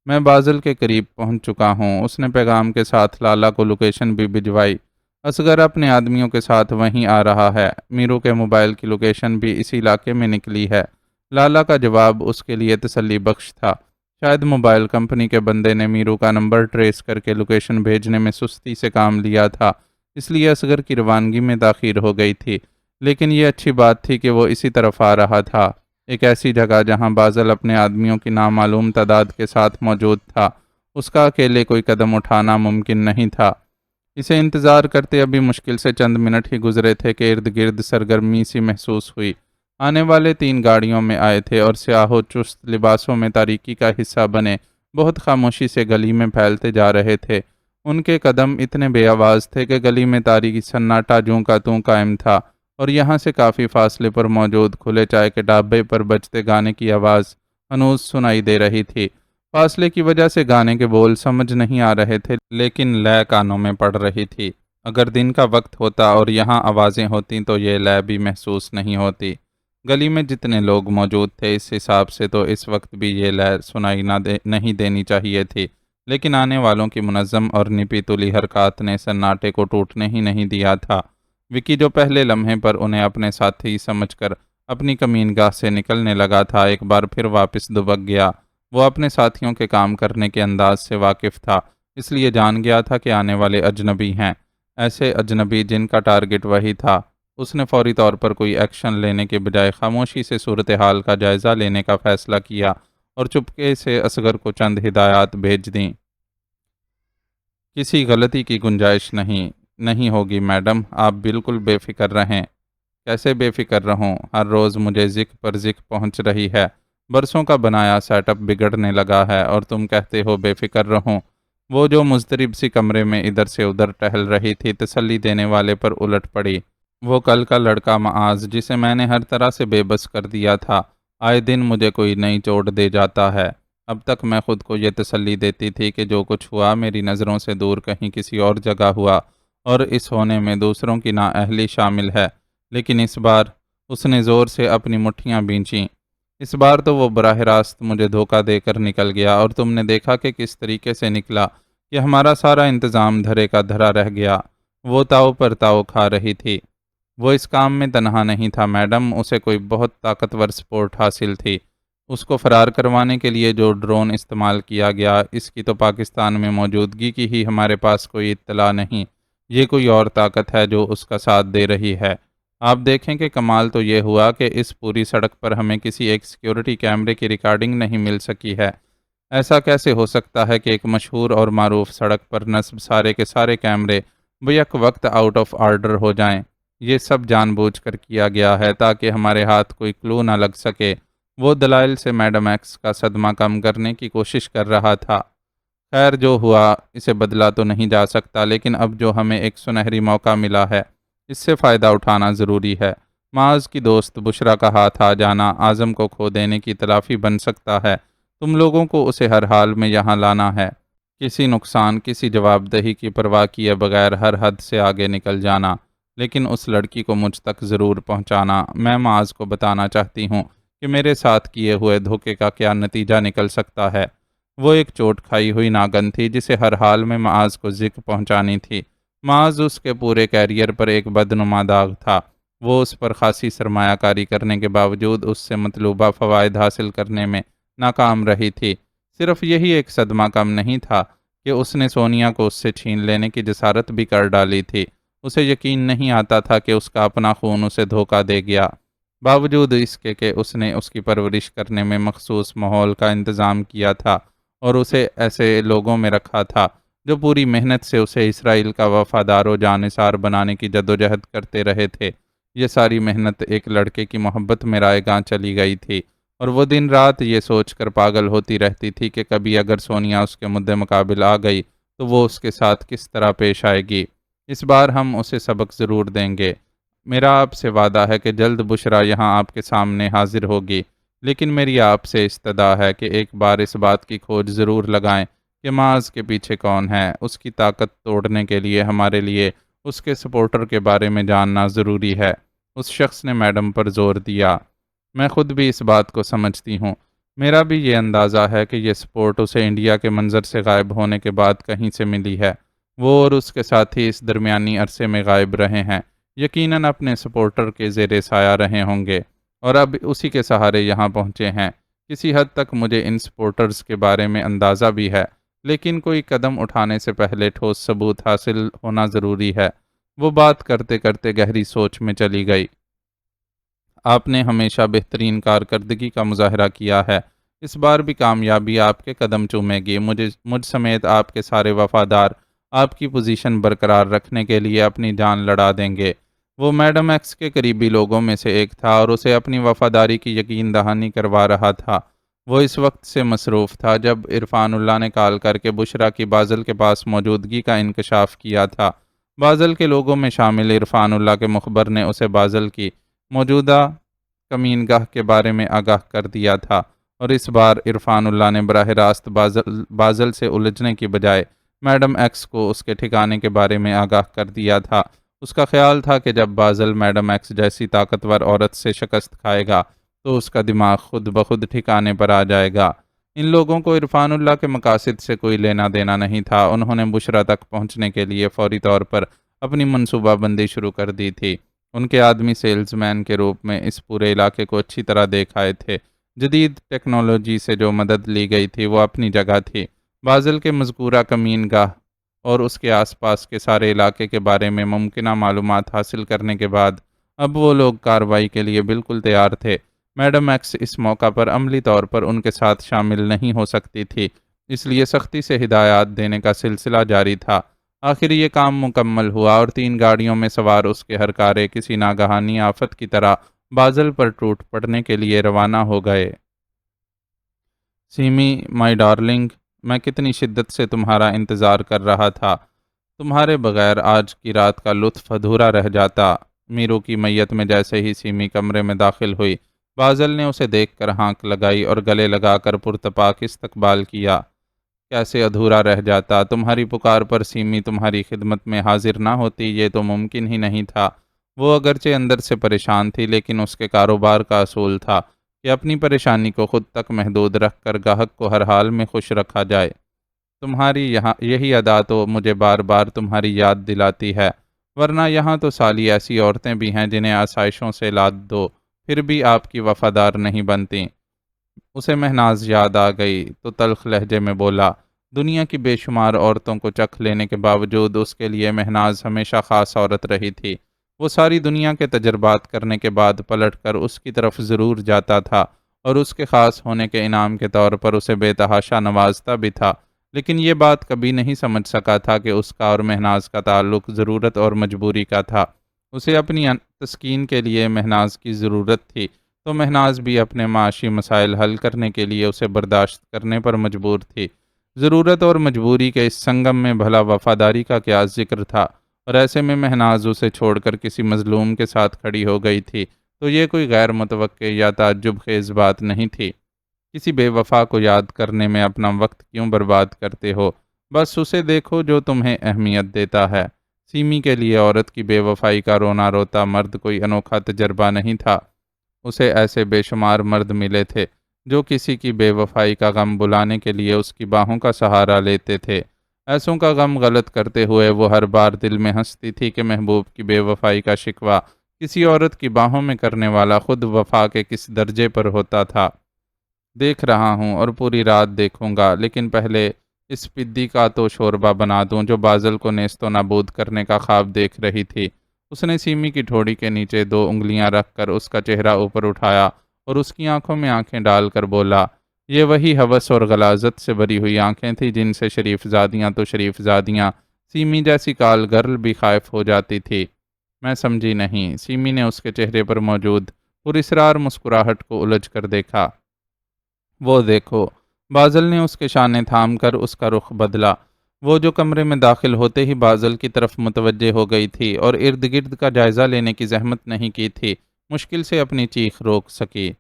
میں بازل کے قریب پہنچ چکا ہوں۔ اس نے پیغام کے ساتھ لالا کو لوکیشن بھی بھجوائی۔ اصغر اپنے آدمیوں کے ساتھ وہیں آ رہا ہے۔ میرو کے موبائل کی لوکیشن بھی اسی علاقے میں نکلی ہے۔ لالا کا جواب اس کے لیے تسلی بخش تھا۔ شاید موبائل کمپنی کے بندے نے میرو کا نمبر ٹریس کر کے لوکیشن بھیجنے میں سستی سے کام لیا تھا، اس لیے اصغر کی روانگی میں تاخیر ہو گئی تھی، لیکن یہ اچھی بات تھی کہ وہ اسی طرف آ رہا تھا، ایک ایسی جگہ جہاں بازل اپنے آدمیوں کی نامعلوم تعداد کے ساتھ موجود تھا۔ اس کا اکیلے کوئی قدم اٹھانا ممکن نہیں تھا۔ اسے انتظار کرتے ابھی مشکل سے چند منٹ ہی گزرے تھے کہ ارد گرد سرگرمی سی محسوس ہوئی۔ آنے والے 3 گاڑیوں میں آئے تھے اور سیاہ و چست لباسوں میں تاریکی کا حصہ بنے بہت خاموشی سے گلی میں پھیلتے جا رہے تھے۔ ان کے قدم اتنے بے آواز تھے کہ گلی میں تاریکی سناٹا جوں کا توں قائم تھا، اور یہاں سے کافی فاصلے پر موجود کھلے چائے کے ڈھابے پر بجتے گانے کی آواز ہنوز سنائی دے رہی تھی۔ فاصلے کی وجہ سے گانے کے بول سمجھ نہیں آ رہے تھے، لیکن لے کانوں میں پڑ رہی تھی۔ اگر دن کا وقت ہوتا اور یہاں آوازیں ہوتیں تو یہ لے بھی محسوس نہیں ہوتی۔ گلی میں جتنے لوگ موجود تھے اس حساب سے تو اس وقت بھی یہ لے سنائی نہیں دینی چاہیے تھی، لیکن آنے والوں کی منظم اور نپی تلی حرکات نے سناٹے کو ٹوٹنے ہی نہیں دیا تھا۔ وکی جو پہلے لمحے پر انہیں اپنے ساتھی سمجھ کر اپنی کمین گاہ سے نکلنے لگا تھا، ایک بار پھر واپس دبک گیا۔ وہ اپنے ساتھیوں کے کام کرنے کے انداز سے واقف تھا، اس لیے جان گیا تھا کہ آنے والے اجنبی ہیں، ایسے اجنبی جن کا ٹارگٹ وہی تھا۔ اس نے فوری طور پر کوئی ایکشن لینے کے بجائے خاموشی سے صورتحال کا جائزہ لینے کا فیصلہ کیا اور چپکے سے اصغر کو چند ہدایات بھیج دیں۔ کسی غلطی کی گنجائش نہیں ہوگی میڈم، آپ بالکل بے فکر رہیں۔ کیسے بے فکر رہوں؟ ہر روز مجھے ذک پر ذک پہنچ رہی ہے، برسوں کا بنایا سیٹ اپ بگڑنے لگا ہے اور تم کہتے ہو بے فکر رہوں۔ وہ جو مضطرب سی کمرے میں ادھر سے ادھر ٹہل رہی تھی تسلی دینے والے پر الٹ پڑی۔ وہ کل کا لڑکا معاذ جسے میں نے ہر طرح سے بے بس کر دیا تھا، آئے دن مجھے کوئی نئی چوٹ دے جاتا ہے۔ اب تک میں خود کو یہ تسلی دیتی تھی کہ جو کچھ ہوا میری نظروں سے دور کہیں کسی اور جگہ ہوا، اور اس ہونے میں دوسروں کی نااہلی شامل ہے، لیکن اس بار اس نے زور سے اپنی مٹھیاں بھینچیں۔ اس بار تو وہ براہ راست مجھے دھوکہ دے کر نکل گیا، اور تم نے دیکھا کہ کس طریقے سے نکلا، کہ ہمارا سارا انتظام دھرے کا دھرا رہ گیا۔ وہ تاؤ پر تاؤ کھا رہی تھی۔ وہ اس کام میں تنہا نہیں تھا میڈم، اسے کوئی بہت طاقتور سپورٹ حاصل تھی۔ اس کو فرار کروانے کے لیے جو ڈرون استعمال کیا گیا، اس کی تو پاکستان میں موجودگی کی ہی ہمارے پاس کوئی اطلاع نہیں۔ یہ کوئی اور طاقت ہے جو اس کا ساتھ دے رہی ہے۔ آپ دیکھیں کہ کمال تو یہ ہوا کہ اس پوری سڑک پر ہمیں کسی ایک سیکیورٹی کیمرے کی ریکارڈنگ نہیں مل سکی ہے۔ ایسا کیسے ہو سکتا ہے کہ ایک مشہور اور معروف سڑک پر نصب سارے کے سارے کیمرے بیک وقت آؤٹ آف آرڈر ہو جائیں؟ یہ سب جان بوجھ کر کیا گیا ہے تاکہ ہمارے ہاتھ کوئی کلو نہ لگ سکے۔ وہ دلائل سے میڈم ایکس کا صدمہ کم کرنے کی کوشش کر رہا تھا۔ خیر جو ہوا اسے بدلا تو نہیں جا سکتا، لیکن اب جو ہمیں ایک سنہری موقع ملا ہے اس سے فائدہ اٹھانا ضروری ہے۔ معاذ کی دوست بشرا کا ہاتھ آ جانا اعظم کو کھو دینے کی تلافی بن سکتا ہے۔ تم لوگوں کو اسے ہر حال میں یہاں لانا ہے، کسی نقصان کسی جواب دہی کی پرواہ کیے بغیر ہر حد سے آگے نکل جانا، لیکن اس لڑکی کو مجھ تک ضرور پہنچانا۔ میں معاذ کو بتانا چاہتی ہوں کہ میرے ساتھ کیے ہوئے دھوکے کا کیا نتیجہ نکل سکتا ہے۔ وہ ایک چوٹ کھائی ہوئی ناگن تھی جسے ہر حال میں معاذ کو ذکر پہنچانی تھی۔ معاذ اس کے پورے کیریئر پر ایک بدنما داغ تھا۔ وہ اس پر خاصی سرمایہ کاری کرنے کے باوجود اس سے مطلوبہ فوائد حاصل کرنے میں ناکام رہی تھی۔ صرف یہی ایک صدمہ کم نہیں تھا کہ اس نے سونیا کو اس سے چھین لینے کی جسارت بھی کر ڈالی تھی۔ اسے یقین نہیں آتا تھا کہ اس کا اپنا خون اسے دھوکہ دے گیا، باوجود اس کے کہ اس نے اس کی پرورش کرنے میں مخصوص ماحول کا انتظام کیا تھا اور اسے ایسے لوگوں میں رکھا تھا جو پوری محنت سے اسے اسرائیل کا وفادار و جانثار بنانے کی جدوجہد کرتے رہے تھے۔ یہ ساری محنت ایک لڑکے کی محبت میں رائے گاں چلی گئی تھی، اور وہ دن رات یہ سوچ کر پاگل ہوتی رہتی تھی کہ کبھی اگر سونیا اس کے مد مقابل آ گئی تو وہ اس کے ساتھ کس طرح پیش آئے گی۔ اس بار ہم اسے سبق ضرور دیں گے۔ میرا آپ سے وعدہ ہے کہ جلد بشرا یہاں آپ کے سامنے حاضر ہوگی، لیکن میری آپ سے استدعا ہے کہ ایک بار اس بات کی کھوج ضرور لگائیں کہ معاذ کے پیچھے کون ہے۔ اس کی طاقت توڑنے کے لیے ہمارے لیے اس کے سپورٹر کے بارے میں جاننا ضروری ہے۔ اس شخص نے میڈم پر زور دیا۔ میں خود بھی اس بات کو سمجھتی ہوں۔ میرا بھی یہ اندازہ ہے کہ یہ سپورٹ اسے انڈیا کے منظر سے غائب ہونے کے بعد کہیں سے ملی ہے۔ وہ اور اس کے ساتھی اس درمیانی عرصے میں غائب رہے ہیں، یقیناً اپنے سپورٹر کے زیر سایہ رہے ہوں گے، اور اب اسی کے سہارے یہاں پہنچے ہیں۔ کسی حد تک مجھے ان سپورٹرز کے بارے میں اندازہ بھی ہے، لیکن کوئی قدم اٹھانے سے پہلے ٹھوس ثبوت حاصل ہونا ضروری ہے۔ وہ بات کرتے کرتے گہری سوچ میں چلی گئی۔ آپ نے ہمیشہ بہترین کارکردگی کا مظاہرہ کیا ہے، اس بار بھی کامیابی آپ کے قدم چومے گی۔ مجھ سمیت آپ کے سارے وفادار آپ کی پوزیشن برقرار رکھنے کے لیے اپنی جان لڑا دیں گے۔ وہ میڈم ایکس کے قریبی لوگوں میں سے ایک تھا اور اسے اپنی وفاداری کی یقین دہانی کروا رہا تھا۔ وہ اس وقت سے مصروف تھا جب عرفان اللہ نے کال کر کے بشریٰ کی بازل کے پاس موجودگی کا انکشاف کیا تھا۔ بازل کے لوگوں میں شامل عرفان اللہ کے مخبر نے اسے بازل کی موجودہ کمین گاہ کے بارے میں آگاہ کر دیا تھا، اور اس بار عرفان اللہ نے براہ راست بازل سے الجھنے کی بجائے میڈم ایکس کو اس کے ٹھکانے کے بارے میں آگاہ کر دیا تھا۔ اس کا خیال تھا کہ جب بازل میڈم ایکس جیسی طاقتور عورت سے شکست کھائے گا تو اس کا دماغ خود بخود ٹھکانے پر آ جائے گا۔ ان لوگوں کو عرفان اللہ کے مقاصد سے کوئی لینا دینا نہیں تھا۔ انہوں نے بشریٰ تک پہنچنے کے لیے فوری طور پر اپنی منصوبہ بندی شروع کر دی تھی۔ ان کے آدمی سیلز مین کے روپ میں اس پورے علاقے کو اچھی طرح دیکھ آئے تھے۔ جدید ٹیکنالوجی سے جو مدد لی گئی تھی وہ اپنی جگہ تھی۔ بازل کے مذکورہ کمین گاہ اور اس کے آس پاس کے سارے علاقے کے بارے میں ممکنہ معلومات حاصل کرنے کے بعد اب وہ لوگ کارروائی کے لیے بالکل تیار تھے۔ میڈم ایکس اس موقع پر عملی طور پر ان کے ساتھ شامل نہیں ہو سکتی تھی، اس لیے سختی سے ہدایات دینے کا سلسلہ جاری تھا۔ آخر یہ کام مکمل ہوا اور 3 گاڑیوں میں سوار اس کے ہر کارے کسی ناگہانی آفت کی طرح بازل پر ٹوٹ پڑنے کے لیے روانہ ہو گئے۔ سیمی مائی ڈارلنگ، میں کتنی شدت سے تمہارا انتظار کر رہا تھا۔ تمہارے بغیر آج کی رات کا لطف ادھورا رہ جاتا۔ میرو کی میت میں جیسے ہی سیمی کمرے میں داخل ہوئی، بازل نے اسے دیکھ کر ہانک لگائی اور گلے لگا کر پرتپاک استقبال کیا۔ کیسے ادھورا رہ جاتا؟ تمہاری پکار پر سیمی تمہاری خدمت میں حاضر نہ ہوتی یہ تو ممکن ہی نہیں تھا۔ وہ اگرچہ اندر سے پریشان تھی، لیکن اس کے کاروبار کا اصول تھا کہ اپنی پریشانی کو خود تک محدود رکھ کر گاہک کو ہر حال میں خوش رکھا جائے۔ تمہاری یہی ادا تو مجھے بار بار تمہاری یاد دلاتی ہے، ورنہ یہاں تو سالی ایسی عورتیں بھی ہیں جنہیں آسائشوں سے لاد دو پھر بھی آپ کی وفادار نہیں بنتی۔ اسے مہناز یاد آ گئی تو تلخ لہجے میں بولا، دنیا کی بے شمار عورتوں کو چکھ لینے کے باوجود اس کے لیے مہناز ہمیشہ خاص عورت رہی تھی۔ وہ ساری دنیا کے تجربات کرنے کے بعد پلٹ کر اس کی طرف ضرور جاتا تھا اور اس کے خاص ہونے کے انعام کے طور پر اسے بے تحاشا نوازتا بھی تھا، لیکن یہ بات کبھی نہیں سمجھ سکا تھا کہ اس کا اور مہناز کا تعلق ضرورت اور مجبوری کا تھا۔ اسے اپنی تسکین کے لیے مہناز کی ضرورت تھی، تو مہناز بھی اپنے معاشی مسائل حل کرنے کے لیے اسے برداشت کرنے پر مجبور تھی۔ ضرورت اور مجبوری کے اس سنگم میں بھلا وفاداری کا کیا ذکر تھا؟ اور ایسے میں مہناز اسے چھوڑ کر کسی مظلوم کے ساتھ کھڑی ہو گئی تھی تو یہ کوئی غیر متوقع یا تعجب خیز بات نہیں تھی۔ کسی بے وفا کو یاد کرنے میں اپنا وقت کیوں برباد کرتے ہو؟ بس اسے دیکھو جو تمہیں اہمیت دیتا ہے۔ سیمی کے لیے عورت کی بے وفائی کا رونا روتا مرد کوئی انوکھا تجربہ نہیں تھا۔ اسے ایسے بے شمار مرد ملے تھے جو کسی کی بے وفائی کا غم بلانے کے لیے اس کی باہوں کا سہارا لیتے تھے۔ ایسوں کا غم غلط کرتے ہوئے وہ ہر بار دل میں ہنستی تھی کہ محبوب کی بے وفائی کا شکوہ کسی عورت کی باہوں میں کرنے والا خود وفا کے کس درجے پر ہوتا تھا۔ دیکھ رہا ہوں اور پوری رات دیکھوں گا، لیکن پہلے اس پدی کا تو شوربہ بنا دوں جو بازل کو نیست و نابود کرنے کا خواب دیکھ رہی تھی۔ اس نے سیمی کی ٹھوڑی کے نیچے 2 انگلیاں رکھ کر اس کا چہرہ اوپر اٹھایا اور اس کی آنکھوں میں آنکھیں ڈال کر بولا، یہ وہی ہوس اور غلاظت سے بھری ہوئی آنکھیں تھیں جن سے شریف زادیاں تو شریف زادیاں سیمی جیسی کال گرل بھی خائف ہو جاتی تھی۔ میں سمجھی نہیں۔ سیمی نے اس کے چہرے پر موجود پراسرار مسکراہٹ کو الجھ کر دیکھا۔ وہ دیکھو، بازل نے اس کے شانے تھام کر اس کا رخ بدلا۔ وہ جو کمرے میں داخل ہوتے ہی بازل کی طرف متوجہ ہو گئی تھی اور ارد گرد کا جائزہ لینے کی زحمت نہیں کی تھی، مشکل سے اپنی چیخ روک سکی۔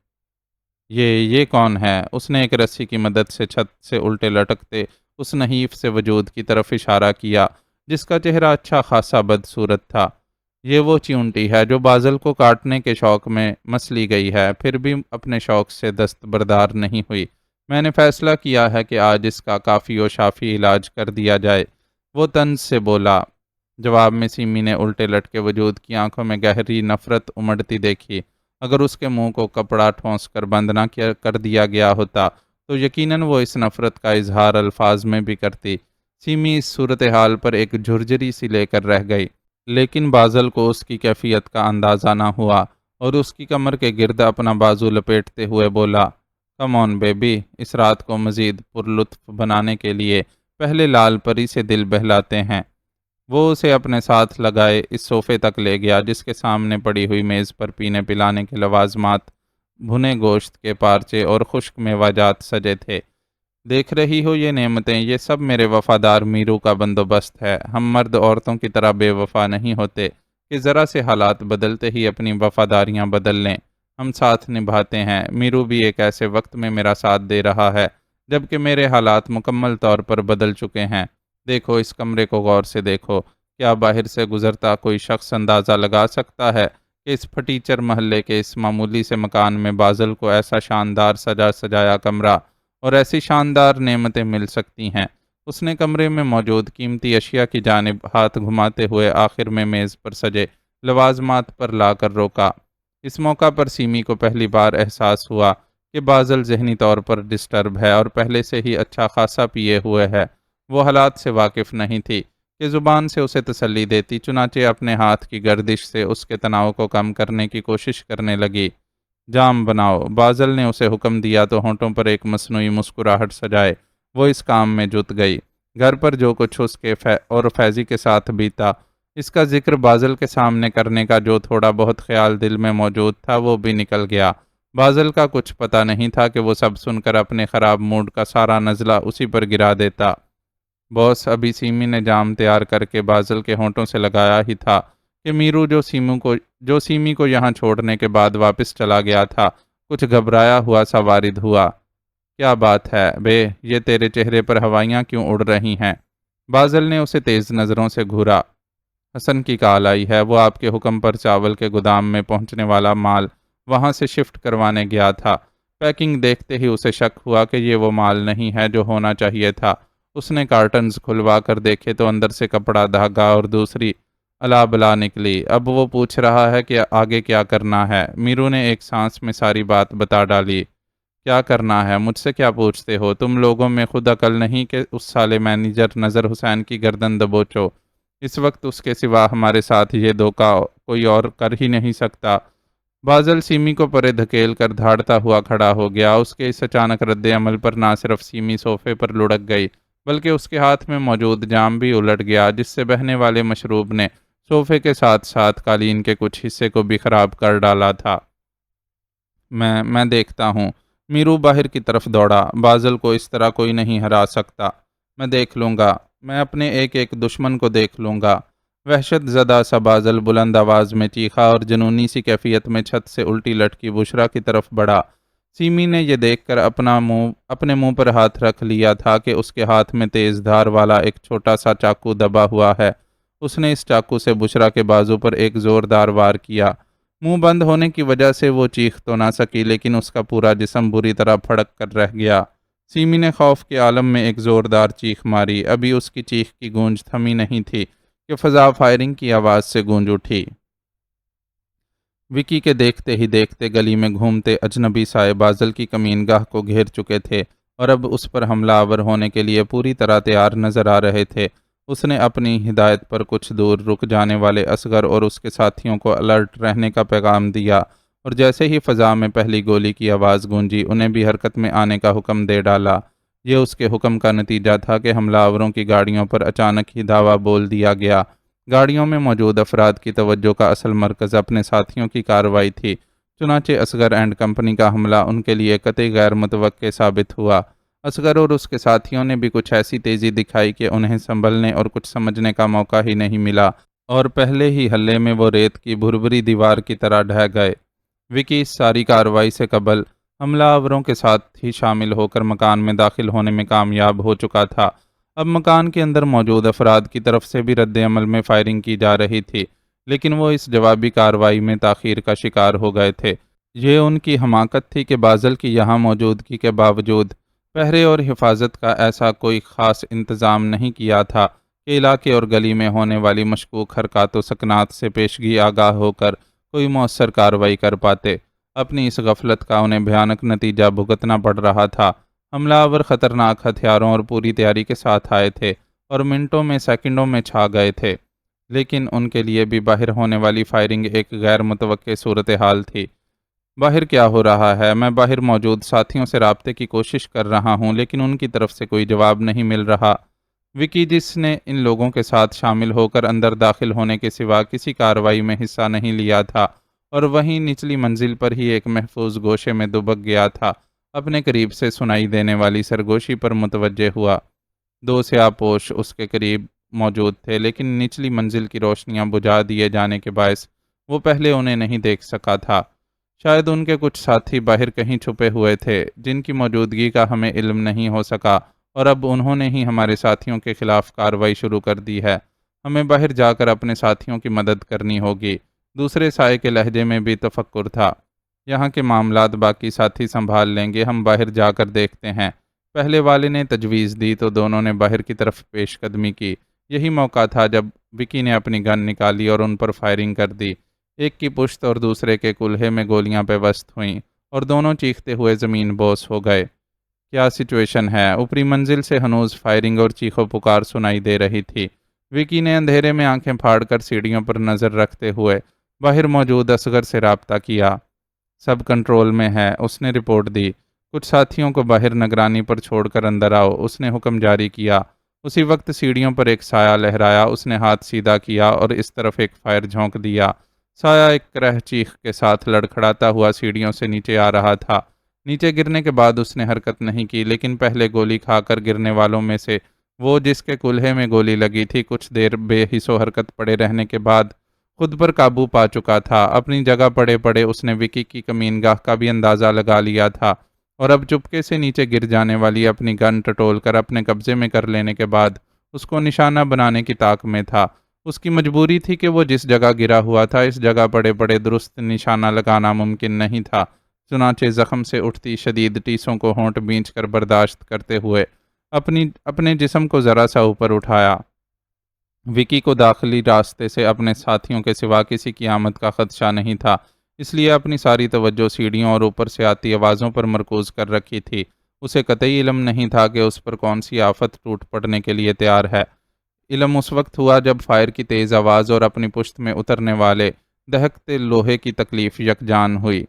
یہ کون ہے؟ اس نے ایک رسی کی مدد سے چھت سے الٹے لٹکتے اس نحیف سے وجود کی طرف اشارہ کیا جس کا چہرہ اچھا خاصا بدصورت تھا۔ یہ وہ چیونٹی ہے جو بازل کو کاٹنے کے شوق میں مسلی گئی ہے، پھر بھی اپنے شوق سے دستبردار نہیں ہوئی۔ میں نے فیصلہ کیا ہے کہ آج اس کا کافی و شافی علاج کر دیا جائے، وہ طنز سے بولا۔ جواب میں سیمی نے الٹے لٹکے وجود کی آنکھوں میں گہری نفرت امڑتی دیکھی۔ اگر اس کے منہ کو کپڑا ٹھونس کر بند نہ کر دیا گیا ہوتا تو یقیناً وہ اس نفرت کا اظہار الفاظ میں بھی کرتی۔ سیمی اس صورتحال پر ایک جھرجری سی لے کر رہ گئی، لیکن بازل کو اس کی کیفیت کا اندازہ نہ ہوا اور اس کی کمر کے گرد اپنا بازو لپیٹتے ہوئے بولا، کم آن بیبی، اس رات کو مزید پرلطف بنانے کے لیے پہلے لال پری سے دل بہلاتے ہیں۔ وہ اسے اپنے ساتھ لگائے اس صوفے تک لے گیا جس کے سامنے پڑی ہوئی میز پر پینے پلانے کے لوازمات، بھنے گوشت کے پارچے اور خشک میوہ جات سجے تھے۔ دیکھ رہی ہو یہ نعمتیں، یہ سب میرے وفادار میرو کا بندوبست ہے۔ ہم مرد عورتوں کی طرح بے وفا نہیں ہوتے کہ ذرا سے حالات بدلتے ہی اپنی وفاداریاں بدل لیں۔ ہم ساتھ نبھاتے ہیں۔ میرو بھی ایک ایسے وقت میں میرا ساتھ دے رہا ہے جبکہ میرے حالات مکمل طور پر بدل چکے ہیں۔ دیکھو اس کمرے کو غور سے دیکھو، کیا باہر سے گزرتا کوئی شخص اندازہ لگا سکتا ہے کہ اس پھٹیچر محلے کے اس معمولی سے مکان میں بازل کو ایسا شاندار سجا سجایا کمرہ اور ایسی شاندار نعمتیں مل سکتی ہیں؟ اس نے کمرے میں موجود قیمتی اشیاء کی جانب ہاتھ گھماتے ہوئے آخر میں میز پر سجے لوازمات پر لا کر روکا۔ اس موقع پر سیمی کو پہلی بار احساس ہوا کہ بازل ذہنی طور پر ڈسٹرب ہے اور پہلے سے ہی اچھا خاصا پیے ہوئے ہے۔ وہ حالات سے واقف نہیں تھی کہ زبان سے اسے تسلی دیتی، چنانچہ اپنے ہاتھ کی گردش سے اس کے تناؤ کو کم کرنے کی کوشش کرنے لگی۔ جام بناؤ، بازل نے اسے حکم دیا تو ہونٹوں پر ایک مصنوعی مسکراہٹ سجائے وہ اس کام میں جت گئی۔ گھر پر جو کچھ اس کے اور فیضی کے ساتھ بیتا، اس کا ذکر بازل کے سامنے کرنے کا جو تھوڑا بہت خیال دل میں موجود تھا وہ بھی نکل گیا۔ بازل کا کچھ پتہ نہیں تھا کہ وہ سب سن کر اپنے خراب موڈ کا سارا نزلہ اسی پر گرا دیتا۔ باس، ابھی سیمی نے جام تیار کر کے بازل کے ہونٹوں سے لگایا ہی تھا کہ میرو جو سیمی کو یہاں چھوڑنے کے بعد واپس چلا گیا تھا، کچھ گھبرایا ہوا سا وارد ہوا۔ کیا بات ہے بے، یہ تیرے چہرے پر ہوائیاں کیوں اڑ رہی ہیں؟ بازل نے اسے تیز نظروں سے گھورا۔ حسن کی کال آئی ہے، وہ آپ کے حکم پر چاول کے گودام میں پہنچنے والا مال وہاں سے شفٹ کروانے گیا تھا۔ پیکنگ دیکھتے ہی اسے شک ہوا کہ یہ وہ مال نہیں ہے جو ہونا چاہیے تھا۔ اس نے کارٹنز کھلوا کر دیکھے تو اندر سے کپڑا، دھاگا اور دوسری الا بلا نکلی۔ اب وہ پوچھ رہا ہے کہ آگے کیا کرنا ہے۔ میرو نے ایک سانس میں ساری بات بتا ڈالی۔ کیا کرنا ہے؟ مجھ سے کیا پوچھتے ہو؟ تم لوگوں میں خود عقل نہیں کہ اس سالے مینیجر نذر حسین کی گردن دبوچو؟ اس وقت اس کے سوا ہمارے ساتھ یہ دھوکہ کوئی اور کر ہی نہیں سکتا۔ بازل سیمی کو پرے دھکیل کر دھاڑتا ہوا کھڑا ہو گیا۔ اس کے اس اچانک رد عمل پر نہ صرف سیمی صوفے پر لڑک گئی بلکہ اس کے ہاتھ میں موجود جام بھی الٹ گیا جس سے بہنے والے مشروب نے صوفے کے ساتھ ساتھ قالین کے کچھ حصے کو بھی خراب کر ڈالا تھا۔ میں دیکھتا ہوں۔ میرو باہر کی طرف دوڑا۔ بازل کو اس طرح کوئی نہیں ہرا سکتا۔ میں دیکھ لوں گا۔ میں اپنے ایک ایک دشمن کو دیکھ لوں گا۔ وحشت زدہ سا بازل بلند آواز میں چیخا اور جنونی سی کیفیت میں چھت سے الٹی لٹکی بشرا کی طرف بڑھا۔ سیمی نے یہ دیکھ کر اپنے منہ پر ہاتھ رکھ لیا تھا کہ اس کے ہاتھ میں تیز دھار والا ایک چھوٹا سا چاقو دبا ہوا ہے۔ اس نے اس چاقو سے بشرا کے بازو پر ایک زوردار وار کیا۔ منہ بند ہونے کی وجہ سے وہ چیخ تو نہ سکی لیکن اس کا پورا جسم بری طرح پھڑک کر رہ گیا۔ سیمی نے خوف کے عالم میں ایک زوردار چیخ ماری۔ ابھی اس کی چیخ کی گونج تھمی نہیں تھی کہ فضا فائرنگ کی آواز سے گونج اٹھی۔ وکی کے دیکھتے ہی دیکھتے گلی میں گھومتے اجنبی سائے بازل کی کمین گاہ کو گھیر چکے تھے اور اب اس پر حملہ آور ہونے کے لیے پوری طرح تیار نظر آ رہے تھے۔ اس نے اپنی ہدایت پر کچھ دور رک جانے والے اصغر اور اس کے ساتھیوں کو الرٹ رہنے کا پیغام دیا اور جیسے ہی فضا میں پہلی گولی کی آواز گونجی انہیں بھی حرکت میں آنے کا حکم دے ڈالا۔ یہ اس کے حکم کا نتیجہ تھا کہ حملہ آوروں کی گاڑیوں پر اچانک ہی دھاوا بول دیا گیا۔ گاڑیوں میں موجود افراد کی توجہ کا اصل مرکز اپنے ساتھیوں کی کارروائی تھی، چنانچہ اصغر اینڈ کمپنی کا حملہ ان کے لیے قطعی غیر متوقع ثابت ہوا۔ اصغر اور اس کے ساتھیوں نے بھی کچھ ایسی تیزی دکھائی کہ انہیں سنبھلنے اور کچھ سمجھنے کا موقع ہی نہیں ملا اور پہلے ہی حلے میں وہ ریت کی بھربھری دیوار کی طرح ڈھہ گئے۔ وکی اس ساری کارروائی سے قبل حملہ آوروں کے ساتھ ہی شامل ہو کر مکان میں داخل ہونے میں کامیاب ہو چکا تھا۔ اب مکان کے اندر موجود افراد کی طرف سے بھی رد عمل میں فائرنگ کی جا رہی تھی لیکن وہ اس جوابی کارروائی میں تاخیر کا شکار ہو گئے تھے۔ یہ ان کی حماقت تھی کہ بازل کی یہاں موجودگی کے باوجود پہرے اور حفاظت کا ایسا کوئی خاص انتظام نہیں کیا تھا کہ علاقے اور گلی میں ہونے والی مشکوک حرکات و سکنات سے پیشگی آگاہ ہو کر کوئی مؤثر کارروائی کر پاتے۔ اپنی اس غفلت کا انہیں بھیانک نتیجہ بھگتنا پڑ رہا تھا۔ حملہ آور خطرناک ہتھیاروں اور پوری تیاری کے ساتھ آئے تھے اور منٹوں میں سیکنڈوں میں چھا گئے تھے، لیکن ان کے لیے بھی باہر ہونے والی فائرنگ ایک غیر متوقع صورتحال تھی۔ باہر کیا ہو رہا ہے؟ میں باہر موجود ساتھیوں سے رابطے کی کوشش کر رہا ہوں لیکن ان کی طرف سے کوئی جواب نہیں مل رہا۔ وکی، جس نے ان لوگوں کے ساتھ شامل ہو کر اندر داخل ہونے کے سوا کسی کارروائی میں حصہ نہیں لیا تھا اور وہیں نچلی منزل پر ہی ایک محفوظ گوشے میں دبک گیا تھا، اپنے قریب سے سنائی دینے والی سرگوشی پر متوجہ ہوا۔ دو سیاہ پوش اس کے قریب موجود تھے، لیکن نچلی منزل کی روشنیاں بجھا دیے جانے کے باعث وہ پہلے انہیں نہیں دیکھ سکا تھا۔ شاید ان کے کچھ ساتھی باہر کہیں چھپے ہوئے تھے، جن کی موجودگی کا ہمیں علم نہیں ہو سکا، اور اب انہوں نے ہی ہمارے ساتھیوں کے خلاف کارروائی شروع کر دی ہے۔ ہمیں باہر جا کر اپنے ساتھیوں کی مدد کرنی ہوگی۔ دوسرے سائے کے لہجے میں بھی تفکر تھا۔ یہاں کے معاملات باقی ساتھی سنبھال لیں گے، ہم باہر جا کر دیکھتے ہیں۔ پہلے والے نے تجویز دی تو دونوں نے باہر کی طرف پیش قدمی کی۔ یہی موقع تھا جب وکی نے اپنی گن نکالی اور ان پر فائرنگ کر دی۔ ایک کی پشت اور دوسرے کے کولہے میں گولیاں پیوست ہوئیں اور دونوں چیختے ہوئے زمین بوس ہو گئے۔ کیا سچویشن ہے؟ اوپری منزل سے ہنوز فائرنگ اور چیخو پکار سنائی دے رہی تھی۔ وکی نے اندھیرے میں آنکھیں پھاڑ کر سیڑھیوں پر نظر رکھتے ہوئے باہر موجود اصغر سے رابطہ کیا۔ سب کنٹرول میں ہے، اس نے رپورٹ دی۔ کچھ ساتھیوں کو باہر نگرانی پر چھوڑ کر اندر آؤ، اس نے حکم جاری کیا۔ اسی وقت سیڑھیوں پر ایک سایہ لہرایا، اس نے ہاتھ سیدھا کیا اور اس طرف ایک فائر جھونک دیا۔ سایہ ایک کرہ چیخ کے ساتھ لڑکھڑاتا ہوا سیڑھیوں سے نیچے آ رہا تھا۔ نیچے گرنے کے بعد اس نے حرکت نہیں کی، لیکن پہلے گولی کھا کر گرنے والوں میں سے وہ جس کے کولہے میں گولی لگی تھی کچھ دیر بے حس و حرکت پڑے رہنے کے بعد خود پر قابو پا چکا تھا۔ اپنی جگہ پڑے پڑے اس نے وکی کی کمین گاہ کا بھی اندازہ لگا لیا تھا اور اب چپکے سے نیچے گر جانے والی اپنی گن ٹٹول کر اپنے قبضے میں کر لینے کے بعد اس کو نشانہ بنانے کی طاق میں تھا۔ اس کی مجبوری تھی کہ وہ جس جگہ گرا ہوا تھا اس جگہ پڑے پڑے درست نشانہ لگانا ممکن نہیں تھا۔ چنانچہ زخم سے اٹھتی شدید ٹیسوں کو ہونٹ بینچ کر برداشت کرتے ہوئے اپنے جسم کو ذرا سا اوپر اٹھایا۔ وکی کو داخلی راستے سے اپنے ساتھیوں کے سوا کسی کی آمد کا خدشہ نہیں تھا، اس لیے اپنی ساری توجہ سیڑھیوں اور اوپر سے آتی آوازوں پر مرکوز کر رکھی تھی۔ اسے قطعی علم نہیں تھا کہ اس پر کون سی آفت ٹوٹ پڑنے کے لیے تیار ہے۔ علم اس وقت ہوا جب فائر کی تیز آواز اور اپنی پشت میں اترنے والے دہکتے لوہے کی تکلیف یکجان ہوئی۔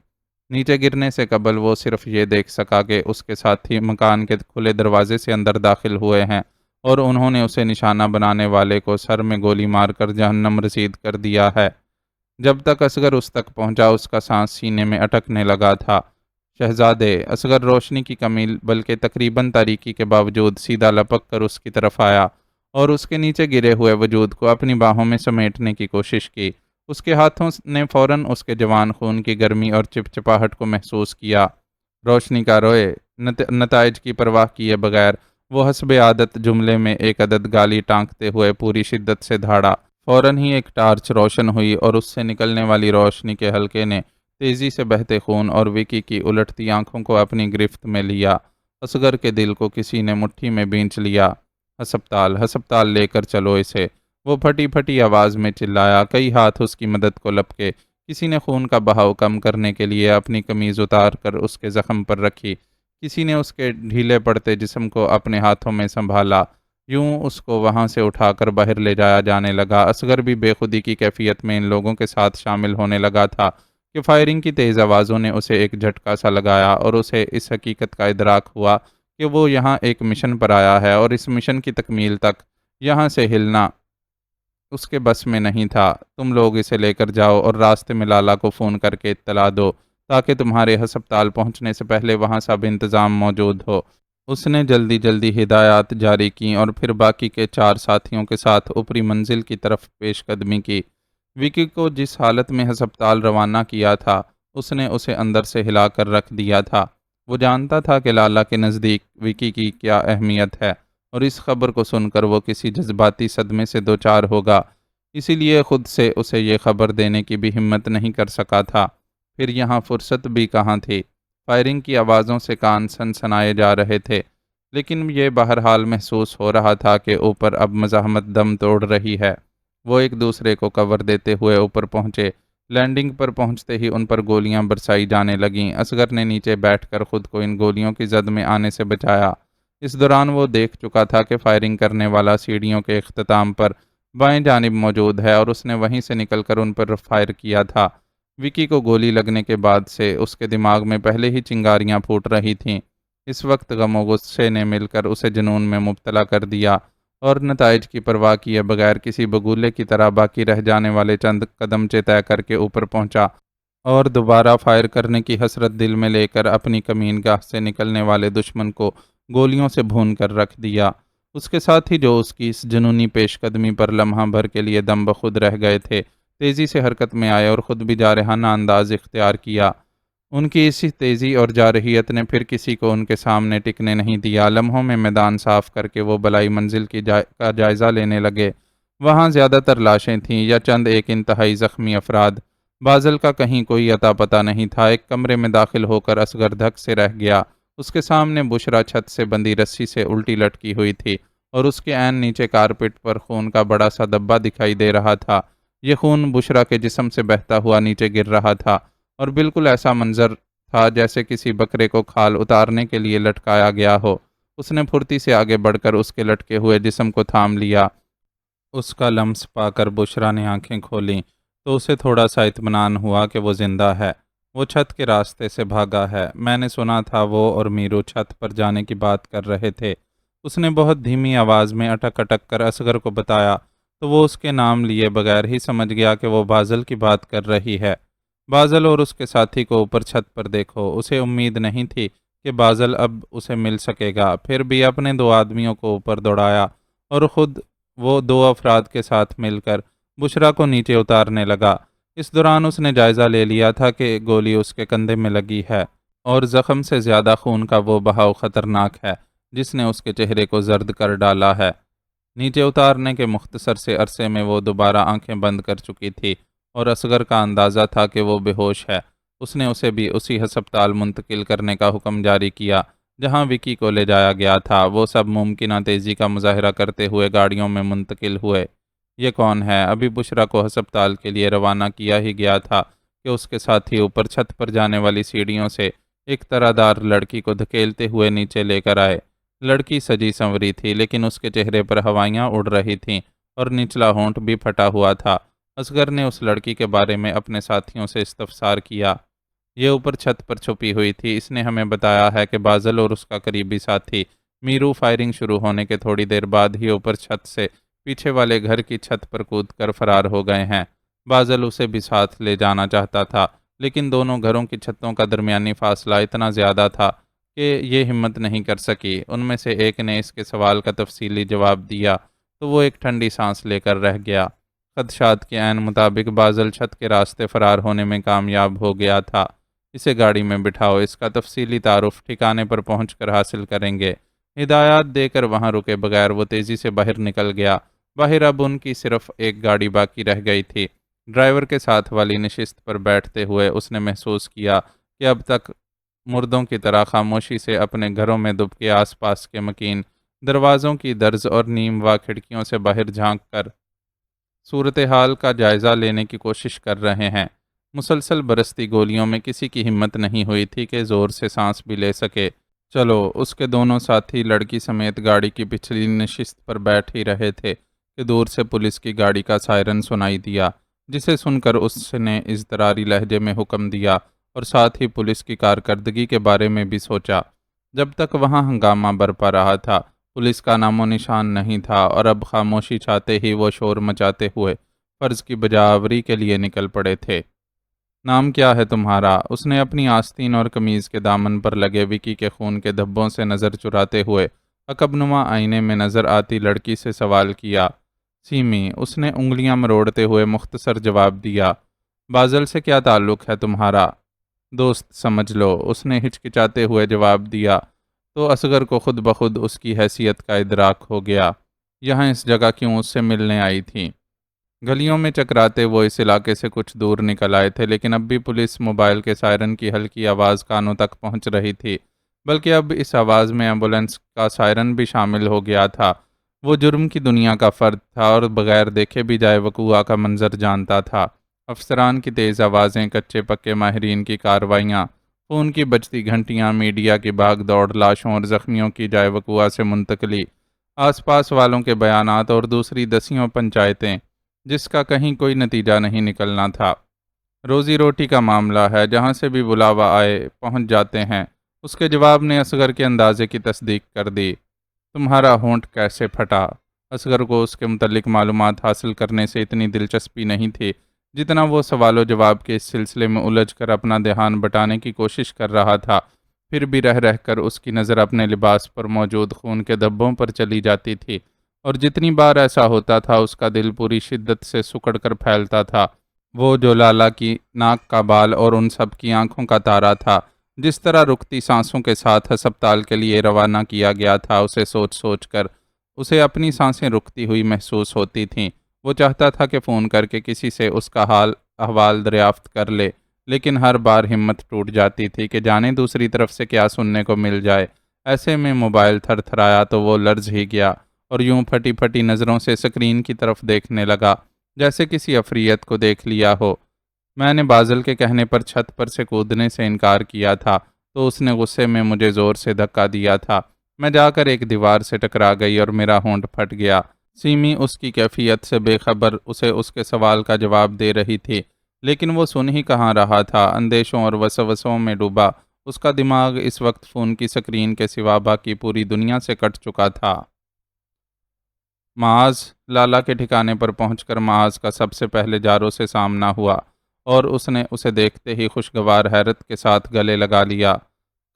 نیچے گرنے سے قبل وہ صرف یہ دیکھ سکا کہ اس کے ساتھی مکان کے کھلے دروازے سے اندر داخل ہوئے ہیں اور انہوں نے اسے نشانہ بنانے والے کو سر میں گولی مار کر جہنم رسید کر دیا ہے۔ جب تک اصغر اس تک پہنچا اس کا سانس سینے میں اٹکنے لگا تھا۔ شہزادے! اصغر روشنی کی کمی بلکہ تقریباً تاریکی کے باوجود سیدھا لپک کر اس کی طرف آیا اور اس کے نیچے گرے ہوئے وجود کو اپنی باہوں میں سمیٹنے کی کوشش کی۔ اس کے ہاتھوں نے فوراً اس کے جوان خون کی گرمی اور چپچپاہٹ کو محسوس کیا۔ روشنی کا روئے، نتائج کی پرواہ کیے بغیر وہ حسب عادت جملے میں ایک عدد گالی ٹانکتے ہوئے پوری شدت سے دھاڑا۔ فوراً ہی ایک ٹارچ روشن ہوئی اور اس سے نکلنے والی روشنی کے حلقے نے تیزی سے بہتے خون اور وکی کی الٹتی آنکھوں کو اپنی گرفت میں لیا۔ اصغر کے دل کو کسی نے مٹھی میں بینچ لیا۔ ہسپتال لے کر چلو اسے، وہ پھٹی پھٹی آواز میں چلایا۔ کئی ہاتھ اس کی مدد کو لپکے۔ کسی نے خون کا بہاؤ کم کرنے کے لیے اپنی قمیض اتار کر اس کے زخم پر رکھی، کسی نے اس کے ڈھیلے پڑتے جسم کو اپنے ہاتھوں میں سنبھالا۔ یوں اس کو وہاں سے اٹھا کر باہر لے جایا جانے لگا۔ اصغر بھی بے خودی کی کیفیت میں ان لوگوں کے ساتھ شامل ہونے لگا تھا کہ فائرنگ کی تیز آوازوں نے اسے ایک جھٹکا سا لگایا اور اسے اس حقیقت کا ادراک ہوا کہ وہ یہاں ایک مشن پر آیا ہے اور اس مشن کی تکمیل تک یہاں سے ہلنا اس کے بس میں نہیں تھا۔ تم لوگ اسے لے کر جاؤ اور راستے میں لالا کو فون کر کے اطلاع دو تاکہ تمہارے ہسپتال پہنچنے سے پہلے وہاں سب انتظام موجود ہو۔ اس نے جلدی ہدایات جاری کیں اور پھر باقی کے 4 ساتھیوں کے ساتھ اوپری منزل کی طرف پیش قدمی کی۔ وکی کو جس حالت میں ہسپتال روانہ کیا تھا اس نے اسے اندر سے ہلا کر رکھ دیا تھا۔ وہ جانتا تھا کہ لالا کے نزدیک وکی کی کیا اہمیت ہے اور اس خبر کو سن کر وہ کسی جذباتی صدمے سے دوچار ہوگا، اسی لیے خود سے اسے یہ خبر دینے کی بھی ہمت نہیں کر سکا تھا۔ پھر یہاں فرصت بھی کہاں تھی؟ فائرنگ کی آوازوں سے کان سنسنائے جا رہے تھے، لیکن یہ بہرحال محسوس ہو رہا تھا کہ اوپر اب مزاحمت دم توڑ رہی ہے۔ وہ ایک دوسرے کو کور دیتے ہوئے اوپر پہنچے۔ لینڈنگ پر پہنچتے ہی ان پر گولیاں برسائی جانے لگیں۔ اصغر نے نیچے بیٹھ کر خود کو ان گولیوں کی زد میں آنے سے بچایا۔ اس دوران وہ دیکھ چکا تھا کہ فائرنگ کرنے والا سیڑھیوں کے اختتام پر بائیں جانب موجود ہے اور اس نے وہیں سے نکل کر ان پر فائر کیا تھا۔ وکی کو گولی لگنے کے بعد سے اس کے دماغ میں پہلے ہی چنگاریاں پھوٹ رہی تھیں۔ اس وقت غم و غصے نے مل کر اسے جنون میں مبتلا کر دیا اور نتائج کی پرواہ کیے بغیر کسی بگولے کی طرح باقی رہ جانے والے چند قدمچے طے کر کے اوپر پہنچا اور دوبارہ فائر کرنے کی حسرت دل میں لے کر اپنی کمین گاہ سے نکلنے والے دشمن کو گولیوں سے بھون کر رکھ دیا۔ اس کے ساتھ ہی جو اس کی اس جنونی پیش قدمی پر لمحہ بھر کے لیے دم بخود رہ گئے تھے، تیزی سے حرکت میں آئے اور خود بھی جارحانہ انداز اختیار کیا۔ ان کی اسی تیزی اور جارحیت نے پھر کسی کو ان کے سامنے ٹکنے نہیں دیا۔ لمحوں میں میدان صاف کر کے وہ بلائی منزل کا جائزہ لینے لگے۔ وہاں زیادہ تر لاشیں تھیں یا چند ایک انتہائی زخمی افراد۔ بازل کا کہیں کوئی اتا پتہ نہیں تھا۔ ایک کمرے میں داخل ہو کر اصغر دھک سے رہ گیا۔ اس کے سامنے بشرا چھت سے بندھی رسی سے الٹی لٹکی ہوئی تھی اور اس کے عین نیچے کارپٹ پر خون کا بڑا سا دبا دکھائی دے رہا تھا۔ یہ خون بشرا کے جسم سے بہتا ہوا نیچے گر رہا تھا اور بالکل ایسا منظر تھا جیسے کسی بکرے کو کھال اتارنے کے لیے لٹکایا گیا ہو۔ اس نے پھرتی سے آگے بڑھ کر اس کے لٹکے ہوئے جسم کو تھام لیا۔ اس کا لمس پا کر بشرا نے آنکھیں کھولیں تو اسے تھوڑا سا اطمینان ہوا کہ وہ زندہ ہے۔ وہ چھت کے راستے سے بھاگا ہے۔ میں نے سنا تھا وہ اور میرو چھت پر جانے کی بات کر رہے تھے۔ اس نے بہت دھیمی آواز میں اٹک اٹک کر اصغر کو بتایا تو وہ اس کے نام لیے بغیر ہی سمجھ گیا کہ وہ بازل کی بات کر رہی ہے۔ بازل اور اس کے ساتھی کو اوپر چھت پر دیکھو۔ اسے امید نہیں تھی کہ بازل اب اسے مل سکے گا، پھر بھی اپنے 2 آدمیوں کو اوپر دوڑایا اور خود وہ 2 افراد کے ساتھ مل کر بشرا کو نیچے اتارنے لگا۔ اس دوران اس نے جائزہ لے لیا تھا کہ گولی اس کے کندھے میں لگی ہے اور زخم سے زیادہ خون کا وہ بہاؤ خطرناک ہے جس نے اس کے چہرے کو زرد کر ڈالا ہے۔ نیچے اتارنے کے مختصر سے عرصے میں وہ دوبارہ آنکھیں بند کر چکی تھی اور اصغر کا اندازہ تھا کہ وہ بے ہوش ہے۔ اس نے اسے بھی اسی ہسپتال منتقل کرنے کا حکم جاری کیا جہاں وکی کو لے جایا گیا تھا۔ وہ سب ممکنہ تیزی کا مظاہرہ کرتے ہوئے گاڑیوں میں منتقل ہوئے۔ یہ کون ہے؟ ابھی بشرا کو ہسپتال کے لیے روانہ کیا ہی گیا تھا کہ اس کے ساتھی اوپر چھت پر جانے والی سیڑھیوں سے ایک طرح دار لڑکی کو دھکیلتے ہوئے نیچے لے کر آئے۔ لڑکی سجی سنوری تھی لیکن اس کے چہرے پر ہوائیاں اڑ رہی تھیں اور نچلا ہونٹ بھی پھٹا ہوا تھا۔ اصغر نے اس لڑکی کے بارے میں اپنے ساتھیوں سے استفسار کیا۔ یہ اوپر چھت پر چھپی ہوئی تھی۔ اس نے ہمیں بتایا ہے کہ بازل اور اس کا قریبی ساتھی میرو فائرنگ شروع ہونے کے تھوڑی دیر بعد ہی اوپر چھت سے پیچھے والے گھر کی چھت پر کود کر فرار ہو گئے ہیں۔ بازل اسے بھی ساتھ لے جانا چاہتا تھا لیکن دونوں گھروں کی چھتوں کا درمیانی فاصلہ اتنا زیادہ تھا کہ یہ ہمت نہیں کر سکی۔ ان میں سے ایک نے اس کے سوال کا تفصیلی جواب دیا تو وہ ایک ٹھنڈی سانس لے کر رہ گیا۔ خدشات کے عین مطابق بازل چھت کے راستے فرار ہونے میں کامیاب ہو گیا تھا۔ اسے گاڑی میں بٹھاؤ، اس کا تفصیلی تعارف ٹھکانے پر پہنچ کر حاصل کریں گے۔ ہدایات دے کر وہاں رکے بغیر وہ تیزی سے باہر نکل گیا۔ باہر اب ان کی صرف ایک گاڑی باقی رہ گئی تھی۔ ڈرائیور کے ساتھ والی نشست پر بیٹھتے ہوئے اس نے محسوس کیا کہ اب تک مردوں کی طرح خاموشی سے اپنے گھروں میں دب کے آس پاس کے مکین دروازوں کی درز اور نیم وا کھڑکیوں سے باہر جھانک کر صورتحال کا جائزہ لینے کی کوشش کر رہے ہیں۔ مسلسل برستی گولیوں میں کسی کی ہمت نہیں ہوئی تھی کہ زور سے سانس بھی لے سکے۔ چلو، اس کے دونوں ساتھی لڑکی سمیت گاڑی کی پچھلی نشست پر بیٹھ ہی رہے تھے کہ دور سے پولیس کی گاڑی کا سائرن سنائی دیا، جسے سن کر اس نے اضطراری لہجے میں حکم دیا اور ساتھ ہی پولیس کی کارکردگی کے بارے میں بھی سوچا۔ جب تک وہاں ہنگامہ برپا رہا تھا، پولیس کا نام و نشان نہیں تھا اور اب خاموشی چاہتے ہی وہ شور مچاتے ہوئے فرض کی بجاوری کے لیے نکل پڑے تھے۔ نام کیا ہے تمہارا؟ اس نے اپنی آستین اور قمیض کے دامن پر لگے وکی کے خون کے دھبوں سے نظر چراتے ہوئے عقب نما آئینے میں نظر آتی لڑکی سے سوال کیا۔ سیمی، اس نے انگلیاں مروڑتے ہوئے مختصر جواب دیا۔ بازل سے کیا تعلق ہے تمہارا؟ دوست سمجھ لو، اس نے ہچکچاتے ہوئے جواب دیا تو اصغر کو خود بخود اس کی حیثیت کا ادراک ہو گیا۔ یہاں اس جگہ کیوں اس سے ملنے آئی تھی؟ گلیوں میں چکراتے وہ اس علاقے سے کچھ دور نکل آئے تھے لیکن اب بھی پولیس موبائل کے سائرن کی ہلکی آواز کانوں تک پہنچ رہی تھی، بلکہ اب اس آواز میں ایمبولینس کا سائرن بھی شامل ہو گیا تھا۔ وہ جرم کی دنیا کا فرد تھا اور بغیر دیکھے بھی جائے وقوعہ کا منظر جانتا تھا۔ افسران کی تیز آوازیں، کچے پکے ماہرین کی کارروائیاں، فون کی بجتی گھنٹیاں، میڈیا کی بھاگ دوڑ، لاشوں اور زخمیوں کی جائے وقوعہ سے منتقلی، آس پاس والوں کے بیانات اور دوسری دسیوں پنچایتیں جس کا کہیں کوئی نتیجہ نہیں نکلنا تھا۔ روزی روٹی کا معاملہ ہے، جہاں سے بھی بلاوا آئے پہنچ جاتے ہیں۔ اس کے جواب نے اصغر کے اندازے کی تصدیق کر دی۔ تمہارا ہونٹ کیسے پھٹا؟ اصغر کو اس کے متعلق معلومات حاصل کرنے سے اتنی دلچسپی نہیں تھی جتنا وہ سوال و جواب کے اس سلسلے میں الجھ کر اپنا دھیان بٹانے کی کوشش کر رہا تھا۔ پھر بھی رہ رہ کر اس کی نظر اپنے لباس پر موجود خون کے دھبوں پر چلی جاتی تھی، اور جتنی بار ایسا ہوتا تھا اس کا دل پوری شدت سے سکڑ کر پھیلتا تھا۔ وہ جو لالا کی ناک کا بال اور ان سب کی آنکھوں کا تارا تھا، جس طرح رکتی سانسوں کے ساتھ ہسپتال کے لیے روانہ کیا گیا تھا، اسے سوچ سوچ کر اسے اپنی سانسیں رکتی ہوئی محسوس ہوتی تھیں۔ وہ چاہتا تھا کہ فون کر کے کسی سے اس کا حال احوال دریافت کر لے، لیکن ہر بار ہمت ٹوٹ جاتی تھی کہ جانے دوسری طرف سے کیا سننے کو مل جائے۔ ایسے میں موبائل تھر تھرایا تو وہ لرز ہی گیا اور یوں پھٹی پھٹی نظروں سے سکرین کی طرف دیکھنے لگا جیسے کسی عفریت کو دیکھ لیا ہو۔ میں نے بازل کے کہنے پر چھت پر سے کودنے سے انکار کیا تھا تو اس نے غصے میں مجھے زور سے دھکا دیا تھا۔ میں جا کر ایک دیوار سے ٹکرا گئی اور میرا ہونٹ پھٹ گیا۔ سیمی اس کی کیفیت سے بے خبر اسے اس کے سوال کا جواب دے رہی تھی، لیکن وہ سن ہی کہاں رہا تھا۔ اندیشوں اور وسوسوں میں ڈوبا اس کا دماغ اس وقت فون کی سکرین کے سوا باقی پوری دنیا سے کٹ چکا تھا۔ معاذ لالا کے ٹھکانے پر پہنچ کر معاذ کا سب سے پہلے جارو سے سامنا ہوا اور اس نے اسے دیکھتے ہی خوشگوار حیرت کے ساتھ گلے لگا لیا۔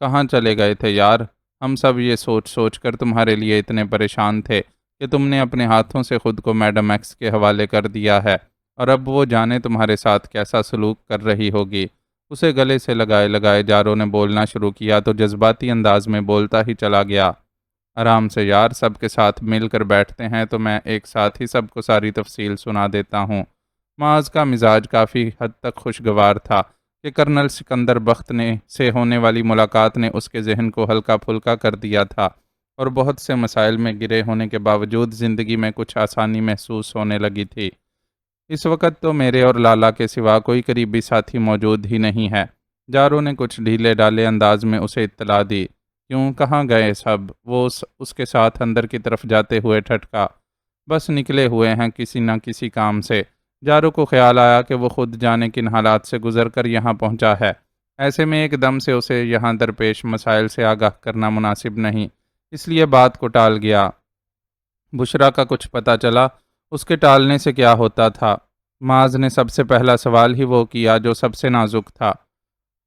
کہاں چلے گئے تھے یار؟ ہم سب یہ سوچ سوچ کر تمہارے لیے اتنے پریشان تھے کہ تم نے اپنے ہاتھوں سے خود کو میڈم ایکس کے حوالے کر دیا ہے، اور اب وہ جانے تمہارے ساتھ کیسا سلوک کر رہی ہوگی۔ اسے گلے سے لگائے لگائے جارو نے بولنا شروع کیا تو جذباتی انداز میں بولتا ہی چلا گیا۔ آرام سے یار، سب کے ساتھ مل کر بیٹھتے ہیں تو میں ایک ساتھ ہی سب کو ساری تفصیل سنا دیتا ہوں۔ معاذ کا مزاج کافی حد تک خوشگوار تھا کہ کرنل سکندر بخت سے ہونے والی ملاقات نے اس کے ذہن کو ہلکا پھلکا کر دیا تھا، اور بہت سے مسائل میں گرے ہونے کے باوجود زندگی میں کچھ آسانی محسوس ہونے لگی تھی۔ اس وقت تو میرے اور لالا کے سوا کوئی قریبی ساتھی موجود ہی نہیں ہے۔ جارو نے کچھ ڈھیلے ڈالے انداز میں اسے اطلاع دی۔ کیوں، کہاں گئے سب؟ وہ اس کے ساتھ اندر کی طرف جاتے ہوئے ٹھٹکا۔ بس نکلے ہوئے ہیں کسی نہ کسی کام سے۔ جارو کو خیال آیا کہ وہ خود جانے کن حالات سے گزر کر یہاں پہنچا ہے، ایسے میں ایک دم سے اسے یہاں درپیش مسائل سے آگاہ کرنا مناسب نہیں، اس لیے بات کو ٹال گیا۔ بشرا کا کچھ پتہ چلا؟ اس کے ٹالنے سے کیا ہوتا تھا؟ معاذ نے سب سے پہلا سوال ہی وہ کیا جو سب سے نازک تھا۔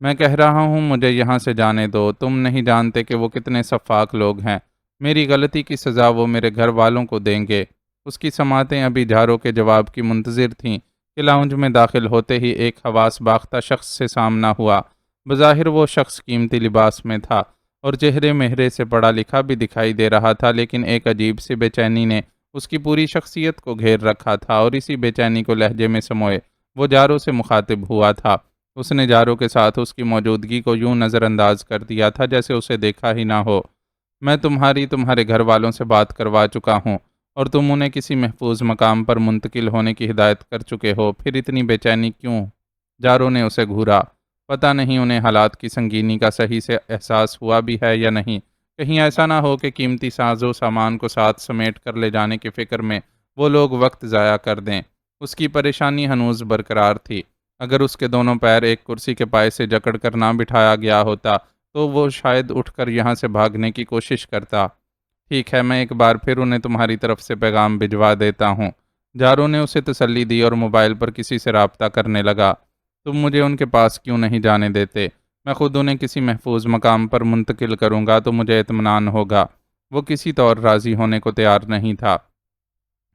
میں کہہ رہا ہوں مجھے یہاں سے جانے دو، تم نہیں جانتے کہ وہ کتنے شفاق لوگ ہیں۔ میری غلطی کی سزا وہ میرے گھر والوں کو دیں گے۔ اس کی سماعتیں ابھی جارو کے جواب کی منتظر تھیں کہ لاؤنج میں داخل ہوتے ہی ایک حواس باختہ شخص سے سامنا ہوا۔ بظاہر وہ شخص قیمتی لباس میں تھا اور چہرے مہرے سے پڑھا لکھا بھی دکھائی دے رہا تھا، لیکن ایک عجیب سی بے چینی نے اس کی پوری شخصیت کو گھیر رکھا تھا، اور اسی بے چینی کو لہجے میں سموئے وہ جارو سے مخاطب ہوا تھا۔ اس نے جارو کے ساتھ اس کی موجودگی کو یوں نظر انداز کر دیا تھا جیسے اسے دیکھا ہی نہ ہو۔ میں تمہارے گھر والوں سے بات کروا چکا ہوں اور تم انہیں کسی محفوظ مقام پر منتقل ہونے کی ہدایت کر چکے ہو، پھر اتنی بے چینی کیوں؟ جارو نے اسے گھورا۔ پتہ نہیں انہیں حالات کی سنگینی کا صحیح سے احساس ہوا بھی ہے یا نہیں، کہیں ایسا نہ ہو کہ قیمتی ساز و سامان کو ساتھ سمیٹ کر لے جانے کی فکر میں وہ لوگ وقت ضائع کر دیں۔ اس کی پریشانی ہنوز برقرار تھی۔ اگر اس کے دونوں پیر ایک کرسی کے پائے سے جکڑ کر نہ بٹھایا گیا ہوتا تو وہ شاید اٹھ کر یہاں سے بھاگنے کی کوشش کرتا۔ ٹھیک ہے، میں ایک بار پھر انہیں تمہاری طرف سے پیغام بھجوا دیتا ہوں۔ جارو نے اسے تسلی دی اور موبائل پر کسی سے رابطہ کرنے لگا۔ تم مجھے ان کے پاس کیوں نہیں جانے دیتے؟ میں خود انہیں کسی محفوظ مقام پر منتقل کروں گا تو مجھے اطمینان ہوگا۔ وہ کسی طور راضی ہونے کو تیار نہیں تھا۔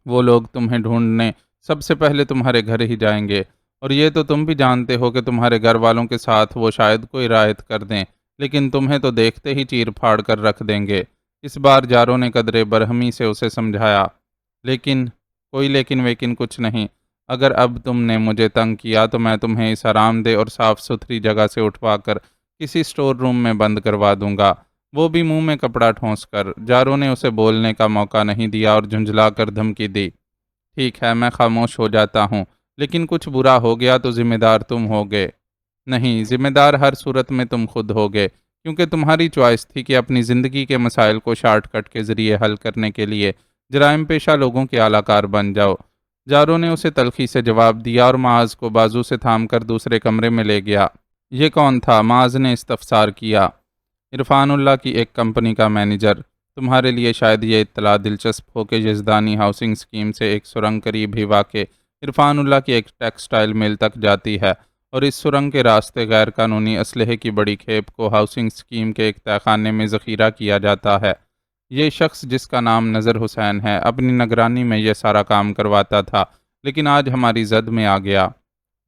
وہ لوگ تمہیں ڈھونڈنے سب سے پہلے تمہارے گھر ہی جائیں گے، اور یہ تو تم بھی جانتے ہو کہ تمہارے گھر والوں کے ساتھ وہ شاید کوئی رعایت کر دیں، لیکن تمہیں تو دیکھتے ہی چیر پھاڑ کر رکھ دیں گے۔ اس بار جارو نے قدرے برہمی سے اسے سمجھایا۔ لیکن ویکن کچھ نہیں۔ اگر اب تم نے مجھے تنگ کیا تو میں تمہیں اس آرام دہ اور صاف ستھری جگہ سے اٹھوا کر کسی سٹور روم میں بند کروا دوں گا، وہ بھی منہ میں کپڑا ٹھونس کر۔ جارو نے اسے بولنے کا موقع نہیں دیا اور جھنجھلا کر دھمکی دی۔ ٹھیک ہے، میں خاموش ہو جاتا ہوں، لیکن کچھ برا ہو گیا تو ذمہ دار تم ہوگے۔ نہیں، ذمہ دار ہر صورت میں تم خود ہوگے، کیونکہ تمہاری چوائس تھی کہ اپنی زندگی کے مسائل کو شارٹ کٹ کے ذریعے حل کرنے کے لیے جرائم پیشہ لوگوں کے اعلی کار بن جاؤ۔ جارو نے اسے تلخی سے جواب دیا اور معاذ کو بازو سے تھام کر دوسرے کمرے میں لے گیا۔ یہ کون تھا؟ معاذ نے استفسار کیا۔ عرفان اللہ کی ایک کمپنی کا مینیجر۔ تمہارے لیے شاید یہ اطلاع دلچسپ ہو کہ یزدانی ہاؤسنگ اسکیم سے ایک سرنگ قریب ہی واقع عرفان اللہ کی ایک ٹیکسٹائل مل تک جاتی ہے، اور اس سرنگ کے راستے غیر قانونی اسلحے کی بڑی کھیپ کو ہاؤسنگ اسکیم کے ایک تہہ خانے میں ذخیرہ کیا جاتا ہے۔ یہ شخص جس کا نام نذر حسین ہے اپنی نگرانی میں یہ سارا کام کرواتا تھا، لیکن آج ہماری زد میں آ گیا۔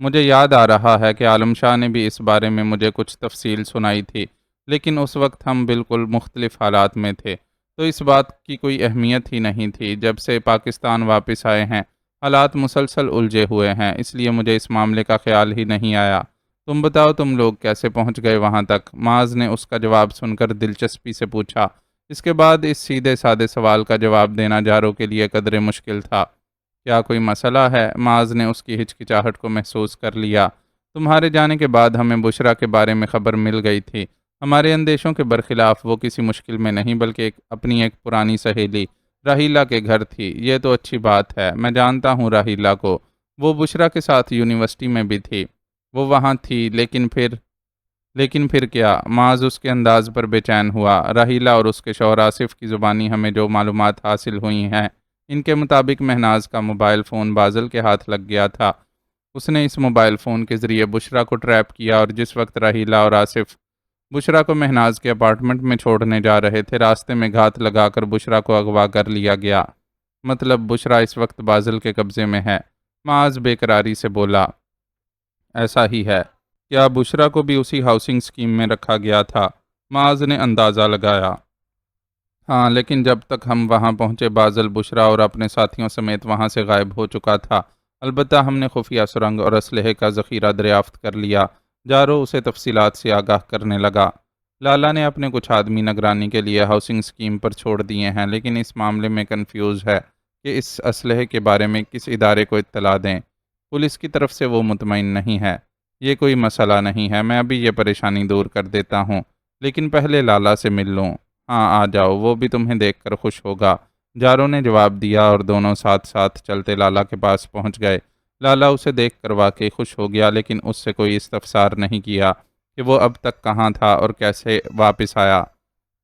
مجھے یاد آ رہا ہے کہ عالم شاہ نے بھی اس بارے میں مجھے کچھ تفصیل سنائی تھی، لیکن اس وقت ہم بالکل مختلف حالات میں تھے، تو اس بات کی کوئی اہمیت ہی نہیں تھی۔ جب سے پاکستان واپس آئے ہیں حالات مسلسل الجھے ہوئے ہیں، اس لیے مجھے اس معاملے کا خیال ہی نہیں آیا۔ تم بتاؤ تم لوگ کیسے پہنچ گئے وہاں تک؟ معاذ نے اس کا جواب سن کر دلچسپی سے پوچھا۔ اس کے بعد اس سیدھے سادے سوال کا جواب دینا جارو کے لیے قدرے مشکل تھا۔ کیا کوئی مسئلہ ہے؟ معاذ نے اس کی ہچکچاہٹ کو محسوس کر لیا۔ تمہارے جانے کے بعد ہمیں بشریٰ کے بارے میں خبر مل گئی تھی۔ ہمارے اندیشوں کے برخلاف وہ کسی مشکل میں نہیں بلکہ اپنی ایک پرانی سہیلی راہیلہ کے گھر تھی۔ یہ تو اچھی بات ہے، میں جانتا ہوں راہیلہ کو، وہ بشریٰ کے ساتھ یونیورسٹی میں بھی تھی۔ وہ وہاں تھی لیکن پھر کیا؟ معاذ اس کے انداز پر بے چین ہوا۔ راہیلہ اور اس کے شوہر آصف کی زبانی ہمیں جو معلومات حاصل ہوئی ہیں، ان کے مطابق مہناز کا موبائل فون بازل کے ہاتھ لگ گیا تھا۔ اس نے اس موبائل فون کے ذریعے بشریٰ کو ٹریپ کیا، اور جس وقت راہیلہ اور آصف بشریٰ کو مہناز کے اپارٹمنٹ میں چھوڑنے جا رہے تھے، راستے میں گھات لگا کر بشریٰ کو اغوا کر لیا گیا۔ مطلب بشریٰ اس وقت بازل کے قبضے میں ہے؟ معاذ بے قراری سے بولا۔ ایسا ہی ہے۔ کیا بشریٰ کو بھی اسی ہاؤسنگ اسکیم میں رکھا گیا تھا؟ معاذ نے اندازہ لگایا۔ ہاں، لیکن جب تک ہم وہاں پہنچے بازل بشریٰ اور اپنے ساتھیوں سمیت وہاں سے غائب ہو چکا تھا۔ البتہ ہم نے خفیہ سرنگ اور اسلحے کا ذخیرہ دریافت کر لیا۔ جارو اسے تفصیلات سے آگاہ کرنے لگا۔ لالا نے اپنے کچھ آدمی نگرانی کے لیے ہاؤسنگ اسکیم پر چھوڑ دیے ہیں، لیکن اس معاملے میں کنفیوز ہے کہ اس اسلحے کے بارے میں کس ادارے کو اطلاع دیں۔ پولیس کی طرف سے وہ مطمئن نہیں ہے۔ یہ کوئی مسئلہ نہیں ہے، میں ابھی یہ پریشانی دور کر دیتا ہوں، لیکن پہلے لالا سے مل لوں۔ ہاں آ جاؤ، وہ بھی تمہیں دیکھ کر خوش ہوگا، جارو نے جواب دیا، اور دونوں ساتھ ساتھ چلتے لالا کے پاس پہنچ گئے۔ لالا اسے دیکھ کر واقعی خوش ہو گیا، لیکن اس سے کوئی استفسار نہیں کیا کہ وہ اب تک کہاں تھا اور کیسے واپس آیا۔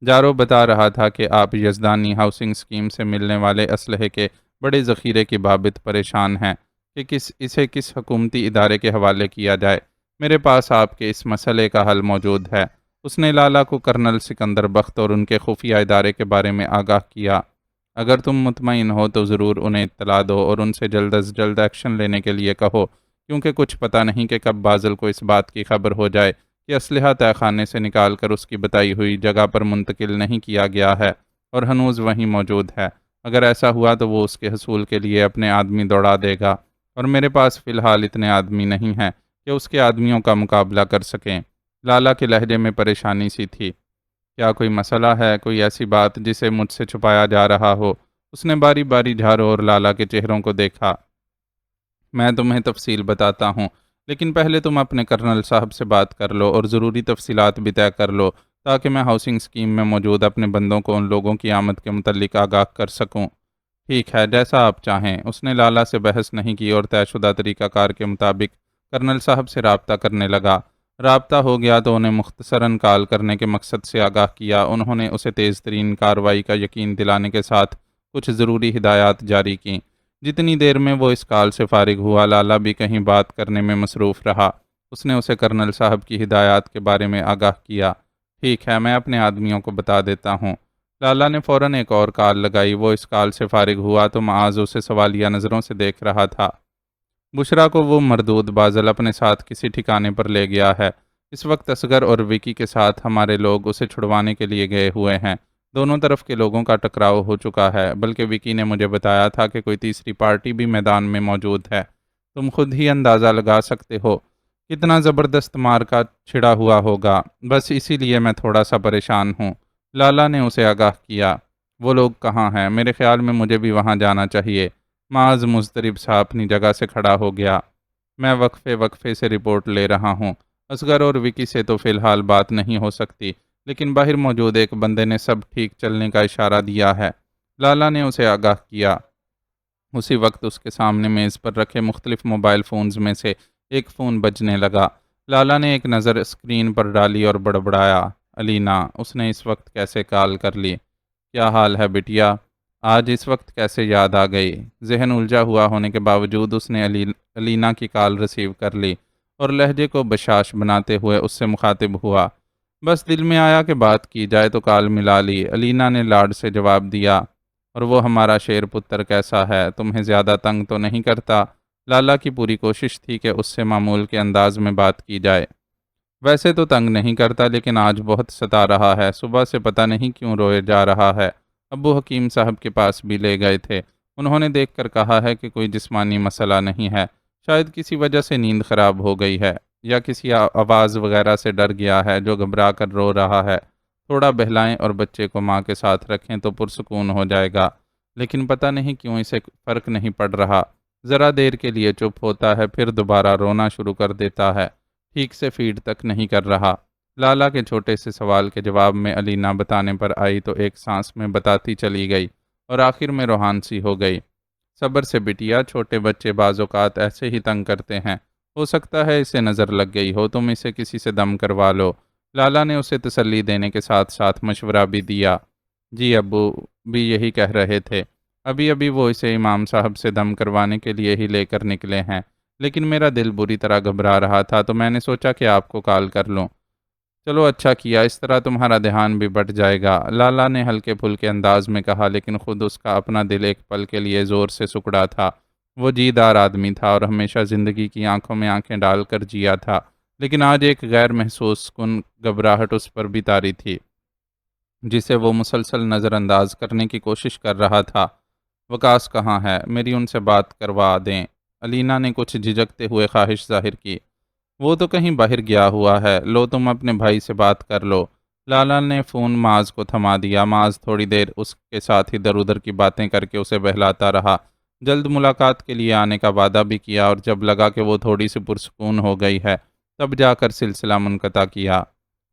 جارو بتا رہا تھا کہ آپ یزدانی ہاؤسنگ اسکیم سے ملنے والے اسلحے کے بڑے ذخیرے کی بابت پریشان ہیں کہ اسے کس حکومتی ادارے کے حوالے کیا جائے۔ میرے پاس آپ کے اس مسئلے کا حل موجود ہے۔ اس نے لالا کو کرنل سکندر بخت اور ان کے خفیہ ادارے کے بارے میں آگاہ کیا۔ اگر تم مطمئن ہو تو ضرور انہیں اطلاع دو اور ان سے جلد از جلد ایکشن لینے کے لیے کہو، کیونکہ کچھ پتہ نہیں کہ کب بازل کو اس بات کی خبر ہو جائے کہ اسلحہ تہہ خانے سے نکال کر اس کی بتائی ہوئی جگہ پر منتقل نہیں کیا گیا ہے اور ہنوز وہیں موجود ہے۔ اگر ایسا ہوا تو وہ اس کے حصول کے لیے اپنے آدمی دوڑا دے گا، اور میرے پاس فی الحال اتنے آدمی نہیں ہیں کہ اس کے آدمیوں کا مقابلہ کر سکیں۔ لالا کے لہجے میں پریشانی سی تھی۔ کیا کوئی مسئلہ ہے، کوئی ایسی بات جسے مجھ سے چھپایا جا رہا ہو؟ اس نے باری باری جھارو اور لالا کے چہروں کو دیکھا۔ میں تمہیں تفصیل بتاتا ہوں، لیکن پہلے تم اپنے کرنل صاحب سے بات کر لو اور ضروری تفصیلات بھی طے کر لو، تاکہ میں ہاؤسنگ اسکیم میں موجود اپنے بندوں کو ان لوگوں کی آمد کے متعلق آگاہ کر سکوں۔ ٹھیک ہے، جیسا آپ چاہیں۔ اس نے لالا سے بحث نہیں کی اور طے شدہ طریقہ کار کے مطابق کرنل صاحب سے رابطہ کرنے لگا۔ رابطہ ہو گیا تو انہیں مختصراً کال کرنے کے مقصد سے آگاہ کیا۔ انہوں نے اسے تیز ترین کارروائی کا یقین دلانے کے ساتھ کچھ ضروری ہدایات جاری کیں۔ جتنی دیر میں وہ اس کال سے فارغ ہوا، لالا بھی کہیں بات کرنے میں مصروف رہا۔ اس نے اسے کرنل صاحب کی ہدایات کے بارے میں آگاہ کیا۔ ٹھیک ہے، میں اپنے آدمیوں کو بتا دیتا ہوں۔ لالا نے فوراً ایک اور کال لگائی۔ وہ اس کال سے فارغ ہوا تو معاذ اسے سوالیہ نظروں سے دیکھ رہا تھا۔ بشریٰ کو وہ مردود بازل اپنے ساتھ کسی ٹھکانے پر لے گیا ہے۔ اس وقت اصغر اور وکی کے ساتھ ہمارے لوگ اسے چھڑوانے کے لیے گئے ہوئے ہیں۔ دونوں طرف کے لوگوں کا ٹکراؤ ہو چکا ہے، بلکہ وکی نے مجھے بتایا تھا کہ کوئی تیسری پارٹی بھی میدان میں موجود ہے۔ تم خود ہی اندازہ لگا سکتے ہو کتنا زبردست مارکا چھڑا ہوا ہوگا۔ بس اسی لیے میں تھوڑا سا پریشان ہوں۔ لالا نے اسے آگاہ کیا۔ وہ لوگ کہاں ہیں؟ میرے خیال میں مجھے بھی وہاں جانا چاہیے۔ معاذ مضطرب سا اپنی جگہ سے کھڑا ہو گیا۔ میں وقفے وقفے سے رپورٹ لے رہا ہوں۔ اصغر اور وکی سے تو فی الحال بات نہیں ہو سکتی، لیکن باہر موجود ایک بندے نے سب ٹھیک چلنے کا اشارہ دیا ہے۔ لالا نے اسے آگاہ کیا۔ اسی وقت اس کے سامنے میز پر رکھے مختلف موبائل فونز میں سے ایک فون بجنے لگا۔ لالا نے ایک نظر اسکرین پر ڈالی اور بڑبڑایا، الینا۔ اس نے اس وقت کیسے کال کر لی؟ کیا حال ہے بٹیا؟ آج اس وقت کیسے یاد آ گئی؟ ذہن الجھا ہوا ہونے کے باوجود اس نے علینا کی کال ریسیو کر لی اور لہجے کو بشاش بناتے ہوئے اس سے مخاطب ہوا۔ بس دل میں آیا کہ بات کی جائے تو کال ملا لی۔ علینا نے لاڈ سے جواب دیا، اور وہ ہمارا شیر پتر کیسا ہے؟ تمہیں زیادہ تنگ تو نہیں کرتا؟ لالا کی پوری کوشش تھی کہ اس سے معمول کے انداز میں بات کی جائے۔ ویسے تو تنگ نہیں کرتا، لیکن آج بہت ستا رہا ہے۔ صبح سے پتہ نہیں کیوں روئے جا رہا ہے۔ ابو حکیم صاحب کے پاس بھی لے گئے تھے۔ انہوں نے دیکھ کر کہا ہے کہ کوئی جسمانی مسئلہ نہیں ہے، شاید کسی وجہ سے نیند خراب ہو گئی ہے، یا کسی آواز وغیرہ سے ڈر گیا ہے جو گھبرا کر رو رہا ہے۔ تھوڑا بہلائیں اور بچے کو ماں کے ساتھ رکھیں تو پرسکون ہو جائے گا، لیکن پتہ نہیں کیوں اسے فرق نہیں پڑ رہا۔ ذرا دیر کے لیے چپ ہوتا ہے، پھر دوبارہ رونا شروع کر دیتا ہے۔ ٹھیک سے فیڈ تک نہیں کر رہا۔ لالا کے چھوٹے سے سوال کے جواب میں علینا بتانے پر آئی تو ایک سانس میں بتاتی چلی گئی اور آخر میں روحان سی ہو گئی۔ صبر سے بٹیا، چھوٹے بچے بعض اوقات ایسے ہی تنگ کرتے ہیں، ہو سکتا ہے اسے نظر لگ گئی ہو، تم اسے کسی سے دم کروا لو۔ لالا نے اسے تسلی دینے کے ساتھ ساتھ مشورہ بھی دیا۔ جی ابو بھی یہی کہہ رہے تھے، ابھی وہ اسے امام صاحب سے دم کروانے کے لیے ہی لے کر نکلے ہیں، لیکن میرا دل بری طرح گھبرا رہا تھا تو میں نے سوچا کہ آپ کو کال کر لوں۔ چلو اچھا کیا، اس طرح تمہارا دھیان بھی بٹ جائے گا، لالا نے ہلکے پھلکے انداز میں کہا، لیکن خود اس کا اپنا دل ایک پل کے لیے زور سے سکڑا تھا۔ وہ جی دار آدمی تھا اور ہمیشہ زندگی کی آنکھوں میں آنکھیں ڈال کر جیا تھا، لیکن آج ایک غیر محسوس کن گھبراہٹ اس پر بھی طاری تھی، جسے وہ مسلسل نظر انداز کرنے کی کوشش کر رہا تھا۔ وکاس کہاں ہے؟ میری ان سے بات کروا دیں، علینا نے کچھ جھجکتے ہوئے خواہش ظاہر کی۔ وہ تو کہیں باہر گیا ہوا ہے، لو تم اپنے بھائی سے بات کر لو۔ لالا نے فون معاذ کو تھما دیا۔ معاذ تھوڑی دیر اس کے ساتھ ادھر ادھر کی باتیں کر کے اسے بہلاتا رہا، جلد ملاقات کے لیے آنے کا وعدہ بھی کیا، اور جب لگا کہ وہ تھوڑی سی پرسکون ہو گئی ہے تب جا کر سلسلہ منقطع کیا۔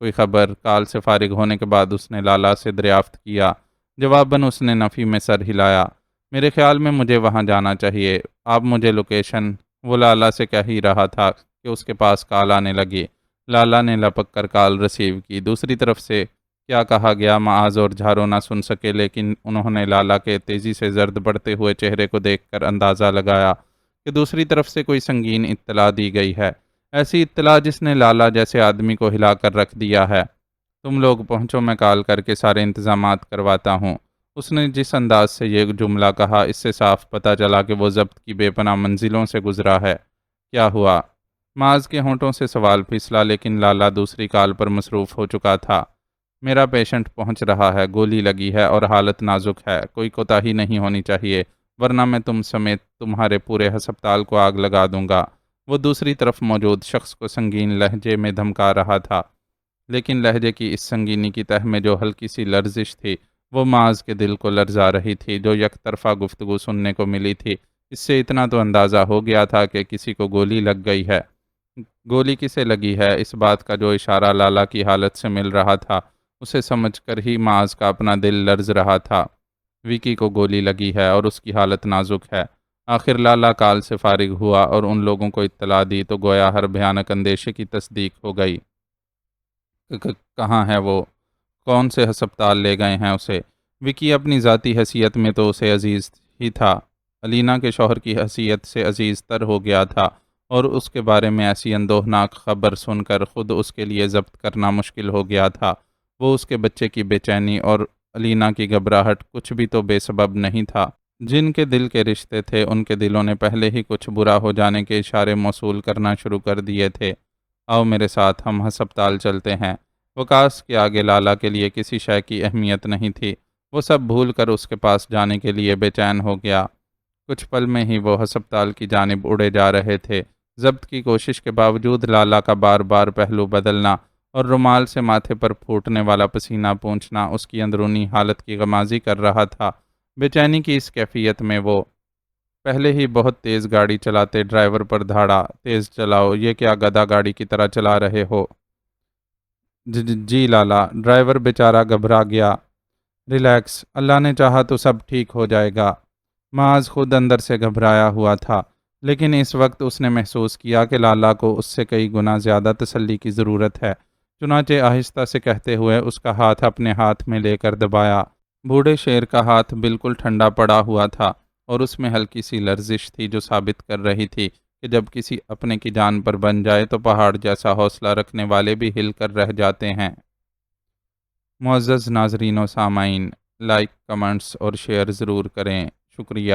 کوئی خبر؟ کال سے فارغ ہونے کے بعد اس نے لالا سے دریافت کیا۔ جواباً اس نے نفی میں سر ہلایا۔ میرے خیال میں مجھے وہاں جانا چاہیے، آپ مجھے لوکیشن۔ وہ لالا سے کہہ ہی رہا تھا کہ اس کے پاس کال آنے لگی۔ لالا نے لپک کر کال ریسیو کی۔ دوسری طرف سے کیا کہا گیا معاذ اور جھارو نہ سن سکے، لیکن انہوں نے لالا کے تیزی سے زرد بڑھتے ہوئے چہرے کو دیکھ کر اندازہ لگایا کہ دوسری طرف سے کوئی سنگین اطلاع دی گئی ہے، ایسی اطلاع جس نے لالا جیسے آدمی کو ہلا کر رکھ دیا ہے۔ تم لوگ پہنچو، میں کال کر کے سارے انتظامات کرواتا ہوں۔ اس نے جس انداز سے یہ جملہ کہا، اس سے صاف پتہ چلا کہ وہ ضبط کی بے پناہ منزلوں سے گزرا ہے۔ کیا ہوا؟ معاذ کے ہونٹوں سے سوال پھسلا، لیکن لالا دوسری کال پر مصروف ہو چکا تھا۔ میرا پیشنٹ پہنچ رہا ہے، گولی لگی ہے اور حالت نازک ہے، کوئی کوتاہی نہیں ہونی چاہیے، ورنہ میں تم سمیت تمہارے پورے ہسپتال کو آگ لگا دوں گا۔ وہ دوسری طرف موجود شخص کو سنگین لہجے میں دھمکا رہا تھا، لیکن لہجے کی اس سنگینی کی تہ میں جو ہلکی سی لرزش تھی وہ معاذ کے دل کو لرزا رہی تھی۔ جو یک طرفہ گفتگو سننے کو ملی تھی، اس سے اتنا تو اندازہ ہو گیا تھا کہ کسی کو گولی لگ گئی ہے۔ گولی کسے لگی ہے، اس بات کا جو اشارہ لالا کی حالت سے مل رہا تھا، اسے سمجھ کر ہی معاذ کا اپنا دل لرز رہا تھا۔ وکی کو گولی لگی ہے اور اس کی حالت نازک ہے۔ آخر لالا کال سے فارغ ہوا اور ان لوگوں کو اطلاع دی تو گویا ہر بھیانک اندیشے کی تصدیق ہو گئی۔ کہاں ہے وہ؟ کون سے ہسپتال لے گئے ہیں اسے؟ وکی اپنی ذاتی حیثیت میں تو اسے عزیز ہی تھا، علینا کے شوہر کی حیثیت سے عزیز تر ہو گیا تھا، اور اس کے بارے میں ایسی اندوہناک خبر سن کر خود اس کے لیے ضبط کرنا مشکل ہو گیا تھا۔ وہ اس کے بچے کی بے چینی اور علینا کی گھبراہٹ کچھ بھی تو بے سبب نہیں تھا۔ جن کے دل کے رشتے تھے ان کے دلوں نے پہلے ہی کچھ برا ہو جانے کے اشارے موصول کرنا شروع کر دیے تھے۔ آؤ میرے ساتھ، ہم ہسپتال چلتے ہیں۔ وکاس کے آگے لالا کے لیے کسی شے کی اہمیت نہیں تھی، وہ سب بھول کر اس کے پاس جانے کے لیے بے چین ہو گیا۔ کچھ پل میں ہی وہ ہسپتال کی جانب اڑے جا رہے تھے۔ ضبط کی کوشش کے باوجود لالا کا بار بار پہلو بدلنا اور رومال سے ماتھے پر پھوٹنے والا پسینہ پونچھنا اس کی اندرونی حالت کی غمازی کر رہا تھا۔ بے چینی کی اس کیفیت میں وہ پہلے ہی بہت تیز گاڑی چلاتے ڈرائیور پر دھاڑا، تیز چلاؤ، یہ کیا گدھا گاڑی کی طرح چلا رہے ہو؟ جی لالا، ڈرائیور بیچارہ گھبرا گیا۔ ریلیکس، اللہ نے چاہا تو سب ٹھیک ہو جائے گا۔ معاذ خود اندر سے گھبرایا ہوا تھا، لیکن اس وقت اس نے محسوس کیا کہ لالا کو اس سے کئی گنا زیادہ تسلی کی ضرورت ہے۔ چنانچہ آہستہ سے کہتے ہوئے اس کا ہاتھ اپنے ہاتھ میں لے کر دبایا۔ بوڑھے شیر کا ہاتھ بالکل ٹھنڈا پڑا ہوا تھا اور اس میں ہلکی سی لرزش تھی جو ثابت کر رہی تھی کہ جب کسی اپنے کی جان پر بن جائے تو پہاڑ جیسا حوصلہ رکھنے والے بھی ہل کر رہ جاتے ہیں۔ معزز ناظرین و سامعین، لائک، کمنٹس اور شیئر ضرور کریں۔ شکریہ۔